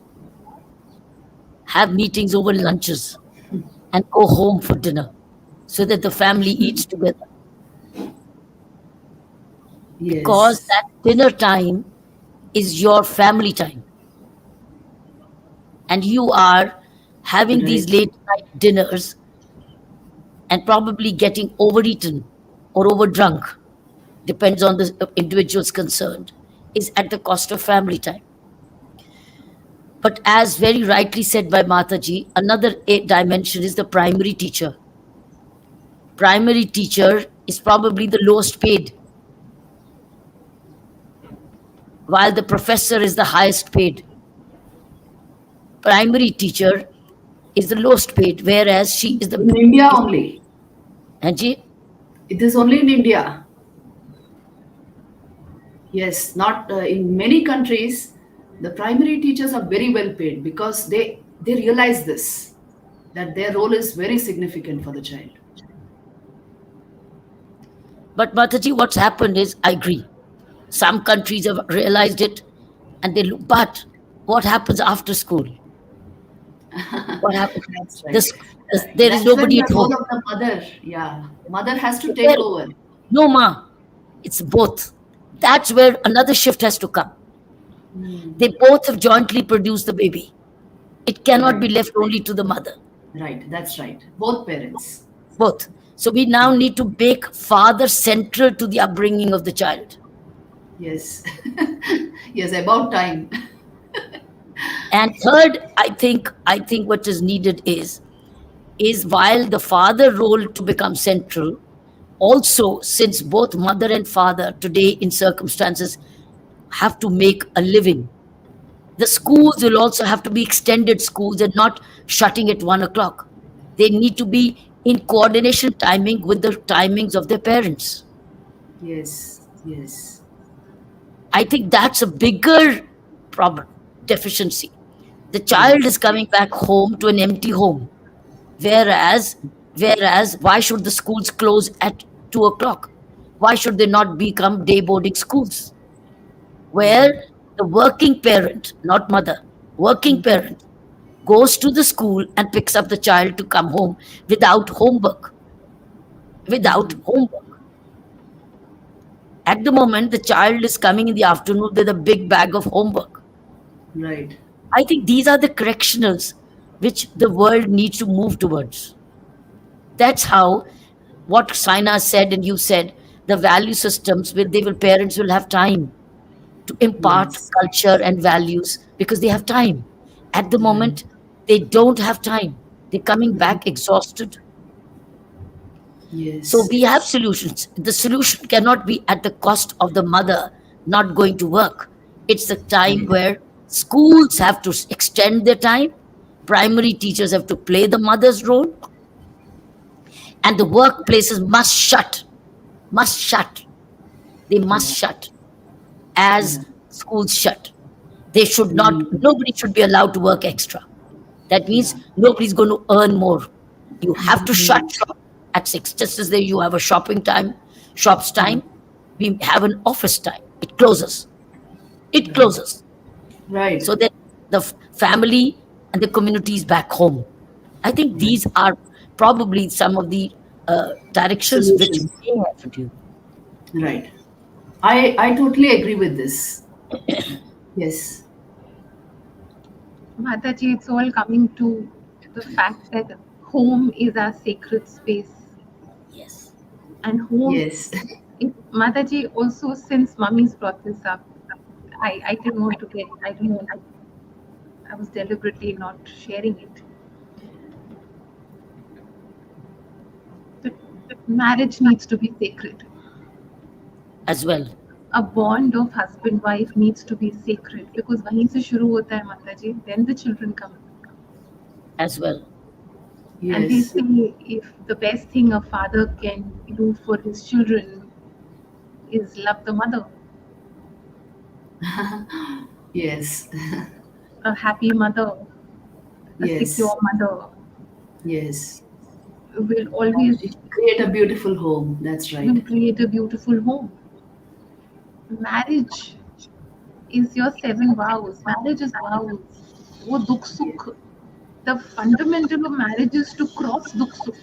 have meetings over lunches, and go home for dinner so that the family eats together. Because Yes. that dinner time is your family time. And you are having these Right. late night dinners and probably getting overeaten or overdrunk, depends on the individuals concerned, is at the cost of family time. But as very rightly said by Mataji, another dimension is the primary teacher. Primary teacher is probably the lowest paid, while the professor is the highest paid. Primary teacher is the lowest paid, whereas she is In India is, only. Anji, It is only in India. Yes, not in many countries. The primary teachers are very well paid because they realize this, that their role is very significant for the child. but Mataji, what's happened is, I agree. Some countries have realized it, and they look. But what happens after school? What happens? That's right. This, there is That's when nobody the at role home. of the mother, yeah, mother has to take Well, over. no, ma. It's both. That's where another shift has to come. Hmm. They both have jointly produced the baby. It cannot be Right, left only to the mother. right. That's right. Both parents. Both. So we now need to make father central to the upbringing of the child. Yes, yes. About time. And third, I think what is needed is while the father role to become central, also since both mother and father today in circumstances have to make a living, the schools will also have to be extended schools and not shutting at 1 o'clock. They need to be in coordination timing with the timings of their parents. Yes, yes. I think that's a bigger problem, deficiency. The child is Yes, coming back home to an empty home. Whereas why should the schools close at 2 o'clock? Why should they not become day boarding schools where the working parent, not mother, working parent goes to the school and picks up the child to come home without homework? Without homework. At the moment, the child is coming in the afternoon with a big bag of homework. right. I think these are the correctionals which the world needs to move towards. That's how what Saina said and you said, the value systems will they will parents will have time to impart Yes, culture and values because they have time. At the right. moment, they don't have time. They're coming back exhausted. So Yes, we have solutions. The solution cannot be at the cost of the mother not going to work. It's the time right. where schools have to extend their time, primary teachers have to play the mother's role, and the workplaces must shut. They must Yeah, shut as yeah. schools shut. They should not, Mm, nobody should be allowed to work extra. That yeah. means nobody's going to earn more. You have to shut shop at 6, just as there you have a shop's time, we have an office time. It closes. It Right, closes. right. So that the family and the communities back home. I think Right. these are probably some of the directions which Solutions. may have to do. Right. I totally agree with this. Yes, Mataji, it's all coming to the fact that home is our sacred space. Yes. And home, yes. Mataji, also since mummy's brought this up, I didn't want to I didn't want to, I was deliberately not sharing it. But marriage needs to be sacred. As well. A bond of husband wife needs to be sacred because वहीं से शुरू होता है माताजी, then the children come. As well. And they Yes, say if the best thing a father can do for his children is love the mother. Yes. A happy mother, a secure Yes. mother Yes. will always It create a beautiful home. That's will right. create a beautiful home. Marriage is your 7 vows. Marriage is vows. वो दुख सुख. The fundamental of marriage is to cross dukh sukh.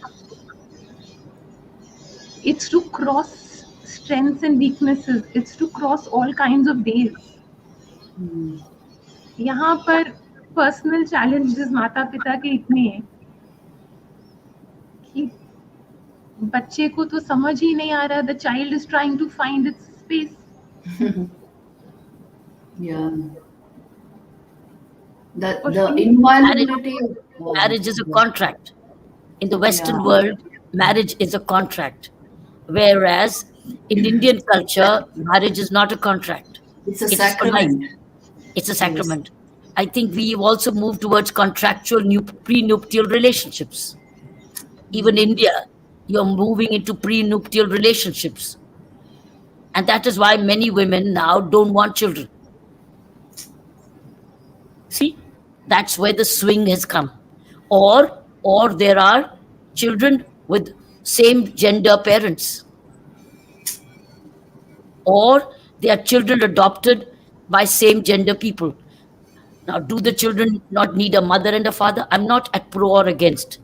It's to cross strengths and weaknesses. It's to cross all kinds of days. Hmm. यहाँ पर personal challenges माता पिता के इतने हैं कि बच्चे को तो समझ ही नहीं आ रहा. The child is trying to find its space. Yeah. The और the फिर Marriage, inviolability of marriage is a yeah. contract. In the Yeah. Western world, marriage is a contract. Whereas in Indian culture, marriage is not a contract. It's a It's for life. sacrament. It's a Yes. sacrament. I think we've also moved towards contractual prenuptial relationships. Even India, you're moving into prenuptial relationships. And that is why many women now don't want children. See, that's where the swing has come. Or there are children with same gender parents, or they are children adopted by same gender people. Now, do the children not need a mother and a father? I'm not at pro or against.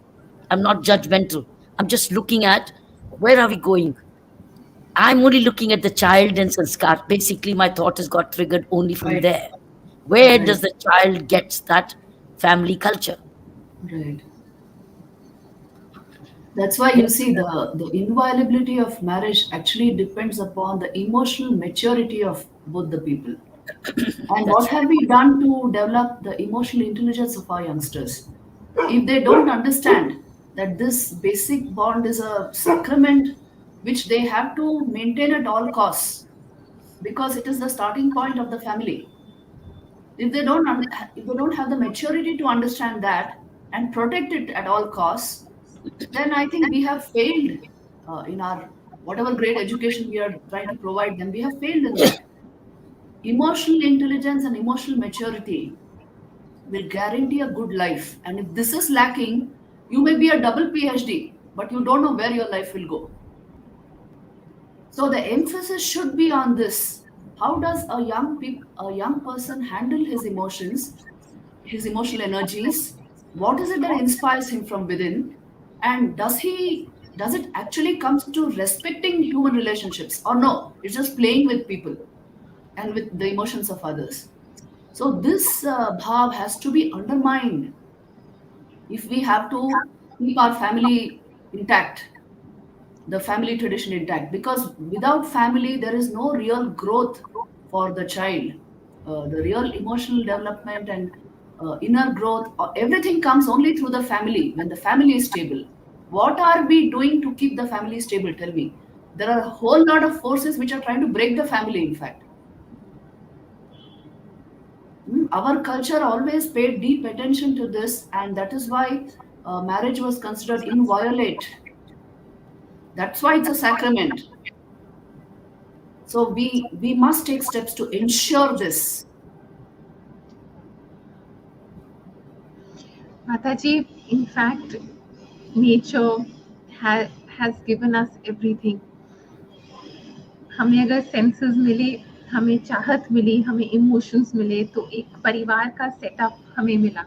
I'm not judgmental. I'm just looking at where are we going? I'm only looking at the child and sanskar. Basically, my thought has got triggered only from Right. there. Where Right. does the child gets that family culture? Right. That's why you Yes, see the inviolability of marriage actually depends upon the emotional maturity of both the people. And what that's have we done to develop the emotional intelligence of our youngsters? If they don't understand that this basic bond is a sacrament which they have to maintain at all costs because it is the starting point of the family. If they don't have the maturity to understand that and protect it at all costs, then I think we have failed in our whatever great education we are trying to provide them. We have failed in that. Emotional intelligence and emotional maturity will guarantee a good life. And if this is lacking, you may be a double PhD, but you don't know where your life will go. So the emphasis should be on this. How does a young person handle his emotions, his emotional energies? What is it that inspires him from within? And does it actually comes to respecting human relationships or no? It's just playing with people and with the emotions of others. So this bhav has to be undermined if we have to keep our family intact, the family tradition intact, because without family there is no real growth for the child. The real emotional development and inner growth, everything comes only through the family when the family is stable. What are we doing to keep the family stable? Tell me. There are a whole lot of forces which are trying to break the family, in fact. Our culture always paid deep attention to this, and that is why marriage was considered inviolate. That's why it's a sacrament. So we must take steps to ensure this. Mataji, in fact, nature has given us everything. हमें अगर senses मिले, हमें चाहत मिली, हमें emotions मिले, तो एक परिवार का सेटअप हमें मिला.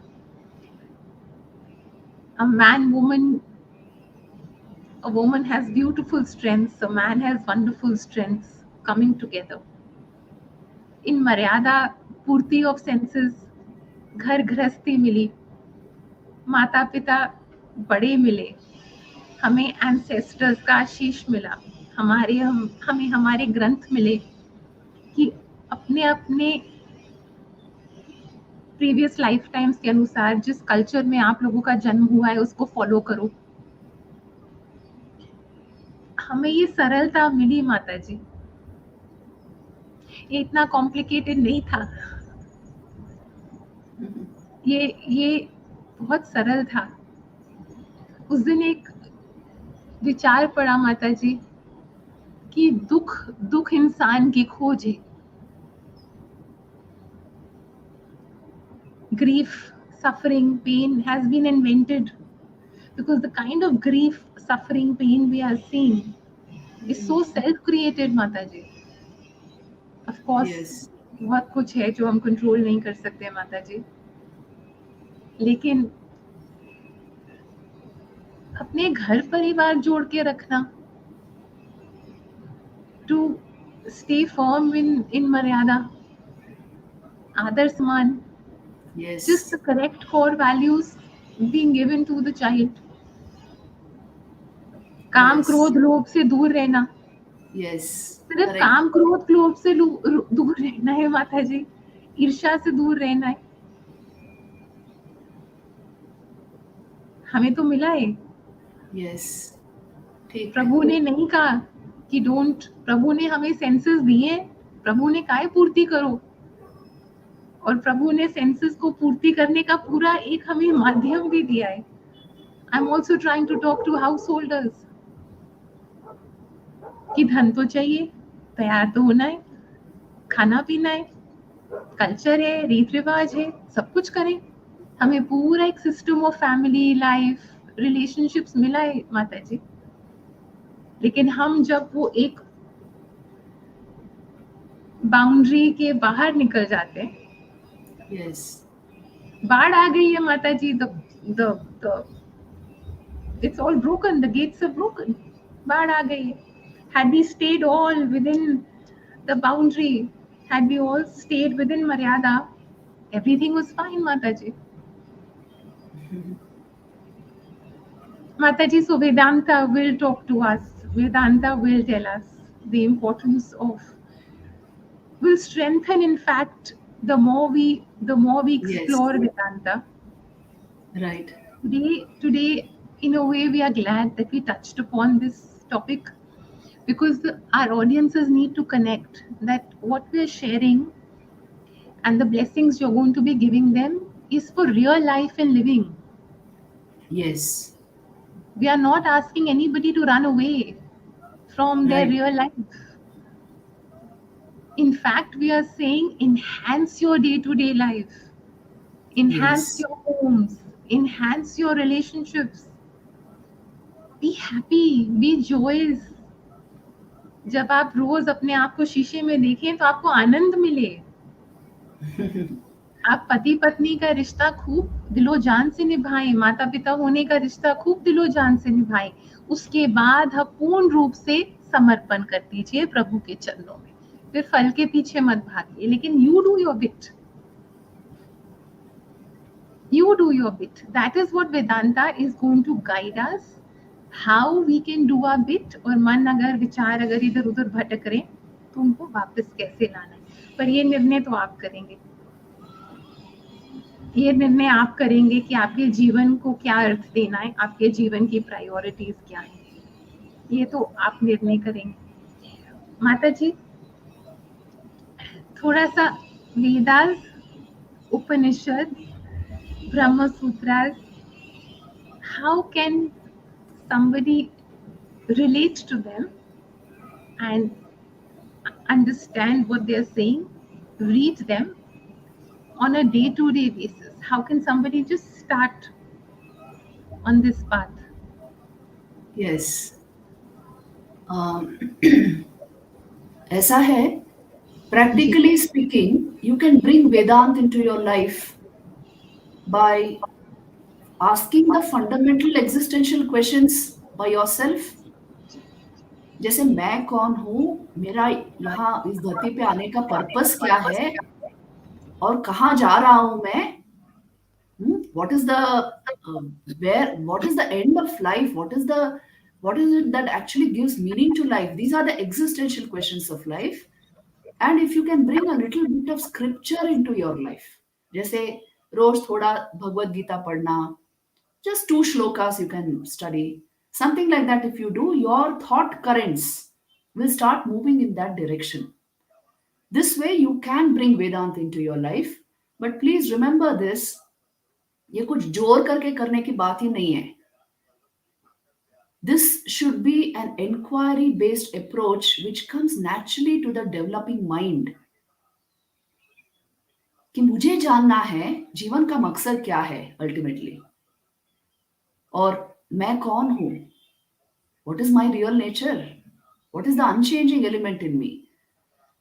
A woman has beautiful strengths, a man has wonderful strengths coming together. In मर्यादा पूर्ति ऑफ सेंसेस, घर गृहस्थी मिली, माता पिता बड़े मिले, हमें एंसेस्टर्स का आशीष मिला, हमें हमारे ग्रंथ मिले कि अपने अपने प्रीवियस लाइफ टाइम्स के अनुसार जिस कल्चर में आप लोगों का जन्म हुआ है उसको फॉलो करो. हमें ये सरलता मिली माता जी. ये इतना कॉम्प्लिकेटेड नहीं था. ये बहुत सरल था. उस दिन एक विचार पड़ा माता जी कि दुख दुख इंसान की खोज है. Grief, suffering, pain has been invented because the kind of grief, suffering, pain we are seeing is so self-created, Mataji. Of course, Yes. बहुत कुछ है जो हम कंट्रोल नहीं कर सकते माताजी, लेकिन अपने घर परिवार जोड़ के रखना, टू स्टे फर्म इन मर्यादा, आदर सम्मान, Yes. just the correct core values being given to the child. काम Yes. क्रोध लोभ से दूर रहना, Yes. सिर्फ Correct. काम क्रोध लोभ से दूर रहना है माता जी, ईर्ष्या से दूर रहना है. हमें तो मिला है. Yes. ठीक है. प्रभु ने नहीं कहा कि डोंट, प्रभु ने हमें सेंसेस दिए, प्रभु ने काय पूर्ति करो, और प्रभु ने सेंसेस को पूर्ति करने का पूरा एक हमें माध्यम भी दिया है. I am also trying to talk to householders कि धन तो चाहिए, तैयार तो होना है, खाना पीना है, कल्चर है, रीत रिवाज है, सब कुछ करें. हमें पूरा एक system of family life relationships मिला है माता जी, लेकिन हम जब वो एक बाउंड्री के बाहर निकल जाते हैं, Yes. बाढ़ आ गई है माता जी, the it's all broken, the gates are broken, बाढ़ आ गई है. Had we stayed all within the boundary, had we all stayed within maryada, everything was fine, Mataji. Mataji, so Vedanta will talk to us. Vedanta will tell us the importance of, will strengthen, in fact, the more we explore Yes. Vedanta. Right. Today, in a way, we are glad that we touched upon this topic, because our audiences need to connect that what we are sharing and the blessings you're going to be giving them is for real life and living. Yes. We are not asking anybody to run away from their Right. real life. In fact, we are saying enhance your day-to-day life, enhance Yes. your homes, enhance your relationships. Be happy, be joyous. जब आप रोज अपने आप को शीशे में देखें तो आपको आनंद मिले. आप पति पत्नी का रिश्ता खूब दिलो जान से निभाएं, माता पिता होने का रिश्ता खूब दिलो जान से निभाएं. उसके बाद आप पूर्ण रूप से समर्पण कर दीजिए प्रभु के चरणों में. फिर फल के पीछे मत भागिए, लेकिन you do your bit. You do your bit. That is what Vedanta is going to guide us. How we can do our bit, और मन अगर विचार अगर इधर उधर भटक रहे तो उनको वापस कैसे लाना है. पर ये निर्णय तो आप करेंगे, ये निर्णय आप करेंगे कि आपके जीवन को क्या अर्थ देना है, आपके जीवन की प्रायोरिटीज क्या है, ये तो आप निर्णय करेंगे. माता जी, थोड़ा सा वेदास, उपनिषद, ब्रह्म सूत्रास, how can somebody relate to them and understand what they're saying, read them on a day-to-day basis? How can somebody just start on this path? Yes. ऐसा है, practically speaking, you can bring Vedant into your life by asking the fundamental existential questions by yourself. जैसे मैं कौन हूँ, मेरा यहाँ इस धरती पे आने का पर्पस क्या है, और कहाँ जा रहा हूँ मैं. What is the what is the end of life? What is it that actually gives meaning to life? These are the existential questions of life. And if you can bring a little bit of scripture into your life, जैसे रोज थोड़ा भगवद गीता पढ़ना, just 2 shlokas you can study, something like that. If you do, your thought currents will start moving in that direction. This way you can bring Vedanta into your life. But please remember this, ये कुछ जोर करके करने की बात ही नहीं है. This should be be an inquiry based approach which comes naturally to the developing mind. कि मुझे जानना है जीवन का मकसद क्या है अल्टीमेटली, और मैं कौन हूं, what is my real nature, what is the unchanging element in me.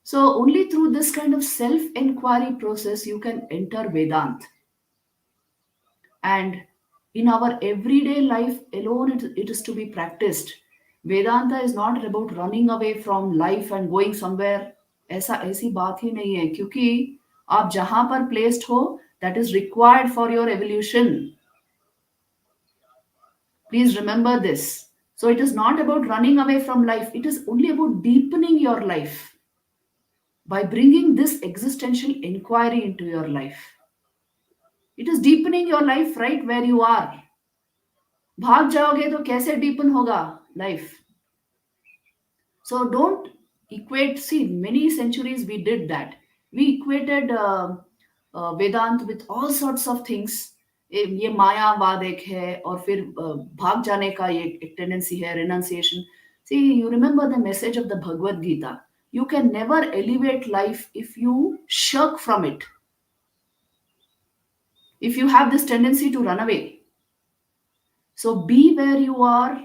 So only through this kind of self inquiry process you can enter Vedant. And in our everyday life alone, it is to be practiced. Vedanta is not about running away from life and going somewhere. ऐसी बात ही नहीं है, क्योंकि आप जहां पर placed हो, that is required for your evolution. Please remember this. So it is not about running away from life, it is only about deepening your life by bringing this existential inquiry into your life. It is deepening your life right where you are. भाग जाओगे तो कैसे deepen होगा life? So don't equate. See, many centuries we did that. We equated Vedant with all sorts of things. ये मायावाद एक है, और फिर भाग जाने का ये एक टेंडेंसी है, renunciation. See, you remember the message of the Bhagavad Gita. You can never elevate life if you shirk from it. If you have this tendency to run away. So be where you are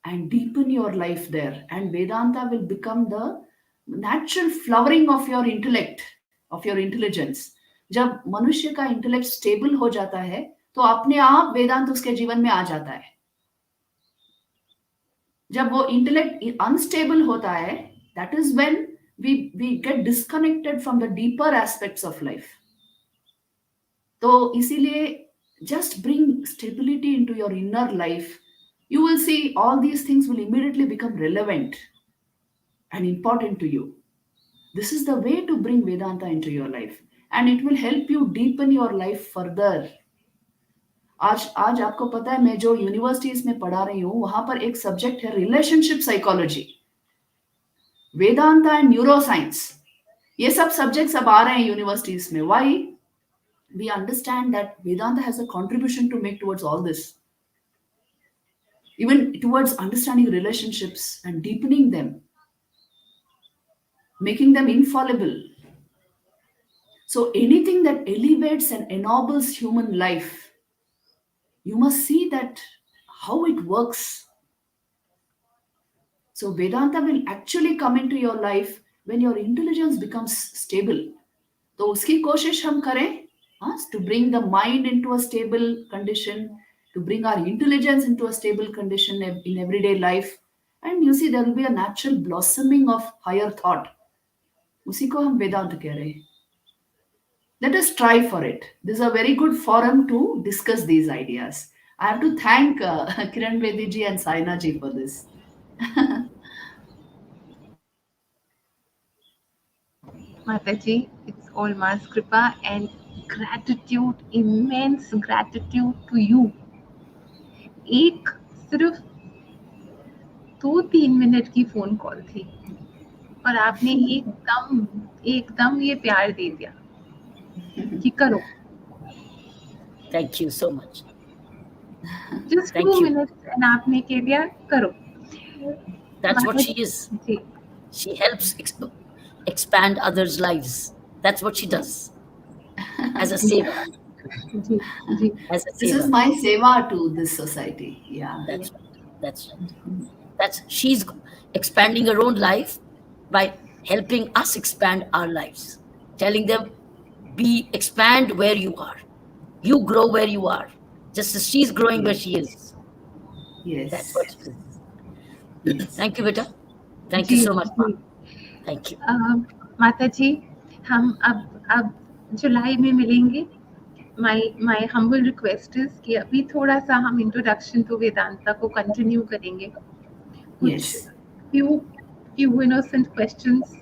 and deepen your life there, and Vedanta will become the natural flowering of your intellect, of your intelligence. जब मनुष्य का intellect stable हो जाता है तो अपने आप वेदांत उसके जीवन में आ जाता है. जब वो इंटेलेक्ट अनस्टेबल होता है, that is when we get disconnected from the deeper aspects of life. तो इसीलिए just bring stability into your inner life. You will see all these things will immediately become relevant and important to you. This is the way to bring Vedanta into your life, and it will help you deepen your life further. आज आपको पता है, मैं जो universities में पढ़ा रही हूँ वहां पर एक सब्जेक्ट है relationship psychology, Vedanta and neuro science. ये सब सब्जेक्ट्स अब आ रहे हैं यूनिवर्सिटीज में. Why? We understand that Vedanta has a contribution to make towards all this, even towards understanding relationships and deepening them, making them infallible. So anything that elevates and ennobles human life, you must see that how it works. So Vedanta will actually come into your life when your intelligence becomes stable. तो उसकी कोशिश हम करें, to bring the mind into a stable condition, to bring our intelligence into a stable condition in everyday life. And you see, there will be a natural blossoming of higher thought. उसी को हम वेदांत कह रहे हैं. Let us try for it. This is a very good forum to discuss these ideas. I have to thank Kiran Bedi ji and Saina ji for this. Mataji, it's all Ma's Kripa and gratitude, immense gratitude to you. एक सिर्फ 2-3 minute की phone call थी और आपने एकदम ये प्यार दे दिया कि करो. Thank you so much. Just Thank 2 you. minutes and आपने कह दिया करो. That's what she is. Ji. She helps expand others' lives. That's what she does. As a seva. Ji, ji. As a This is seva. my seva to this society. Yeah. That's right. That's right. She's expanding her own life by helping us expand our lives. Telling them, expand where you are. You grow where you are. Just as she's growing where she is. Yes. That's what it is. Thank you, Beta. Thank ji, you so much, Ma. Ji. Thank you. माता जी, हम अब जुलाई में मिलेंगे. My humble request is कि अभी थोड़ा सा हम इंट्रोडक्शन टू वेदांता को कंटिन्यू करेंगे. Yes. Few innocent questions,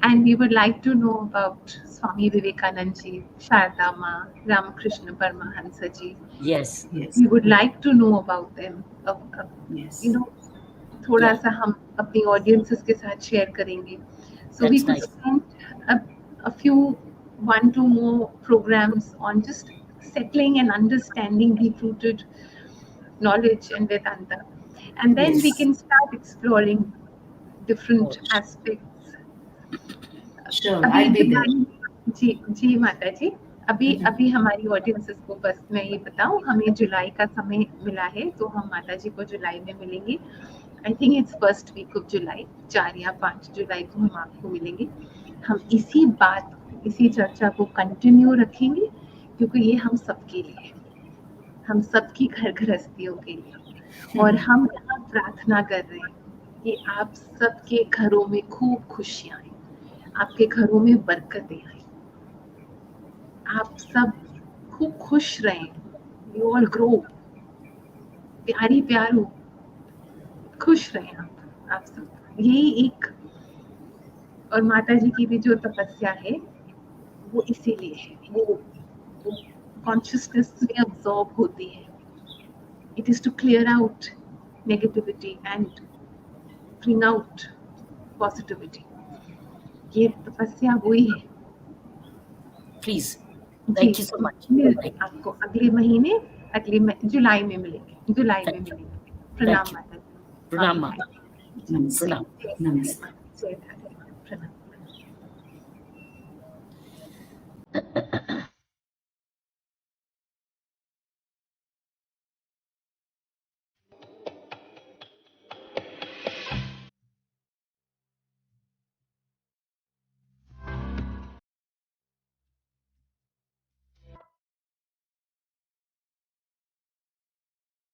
and we would like to know about Swami Vivekanand ji, Sharda Ma, Ramakrishna Paramahansa ji. Yes. Yes. We would like to know about them. Yes. थोड़ा सा हम अपनी audiences के साथ share करेंगे. So we That's could nice. spend a few 1-2 more programs on just settling and understanding deep-rooted knowledge and Vedanta. and then we Yes. can start exploring different Oh. aspects. Sure, अभी I'll be there. जुलाई, जी जी माता जी, अभी Mhm. अभी हमारी audiences को बस मैं ये बताऊं, हमें जुलाई का समय मिला है, तो हम माता जी को जुलाई में मिलेंगे. I think it's first week of July, 4 या 5 जुलाई को हम आपको मिलेंगे. हम इसी बात, इसी चर्चा को कंटिन्यू रखेंगे, क्योंकि ये हम सबके लिए, हम सबकी घर गृहस्थियों के लिए, और हम यहाँ प्रार्थना कर रहे हैं कि आप सबके घरों में खूब खुशियाँ आए, आपके घरों में बरकतें आए, आप सब खूब खुश रहें, यू ऑल ग्रो, प्यारी प्यार हो, खुश रहें आप सब. यही एक, और माता जी की भी जो तपस्या है वो इसीलिए है, वो कॉन्शियसनेस में अब्सॉर्ब होती है. It is to clear out negativity and bring out positivity. ये तपस्या वही है. Please. Ji, Thank you so much. मिलते हैं आपको अगले महीने, जुलाई में मिलेंगे, जुलाई में मिलेंगे. प्रणाम you. माता जी. Pranam, Mata. Namaste. Pranam. Namaste. जय धन्यवाद. प्रणाम.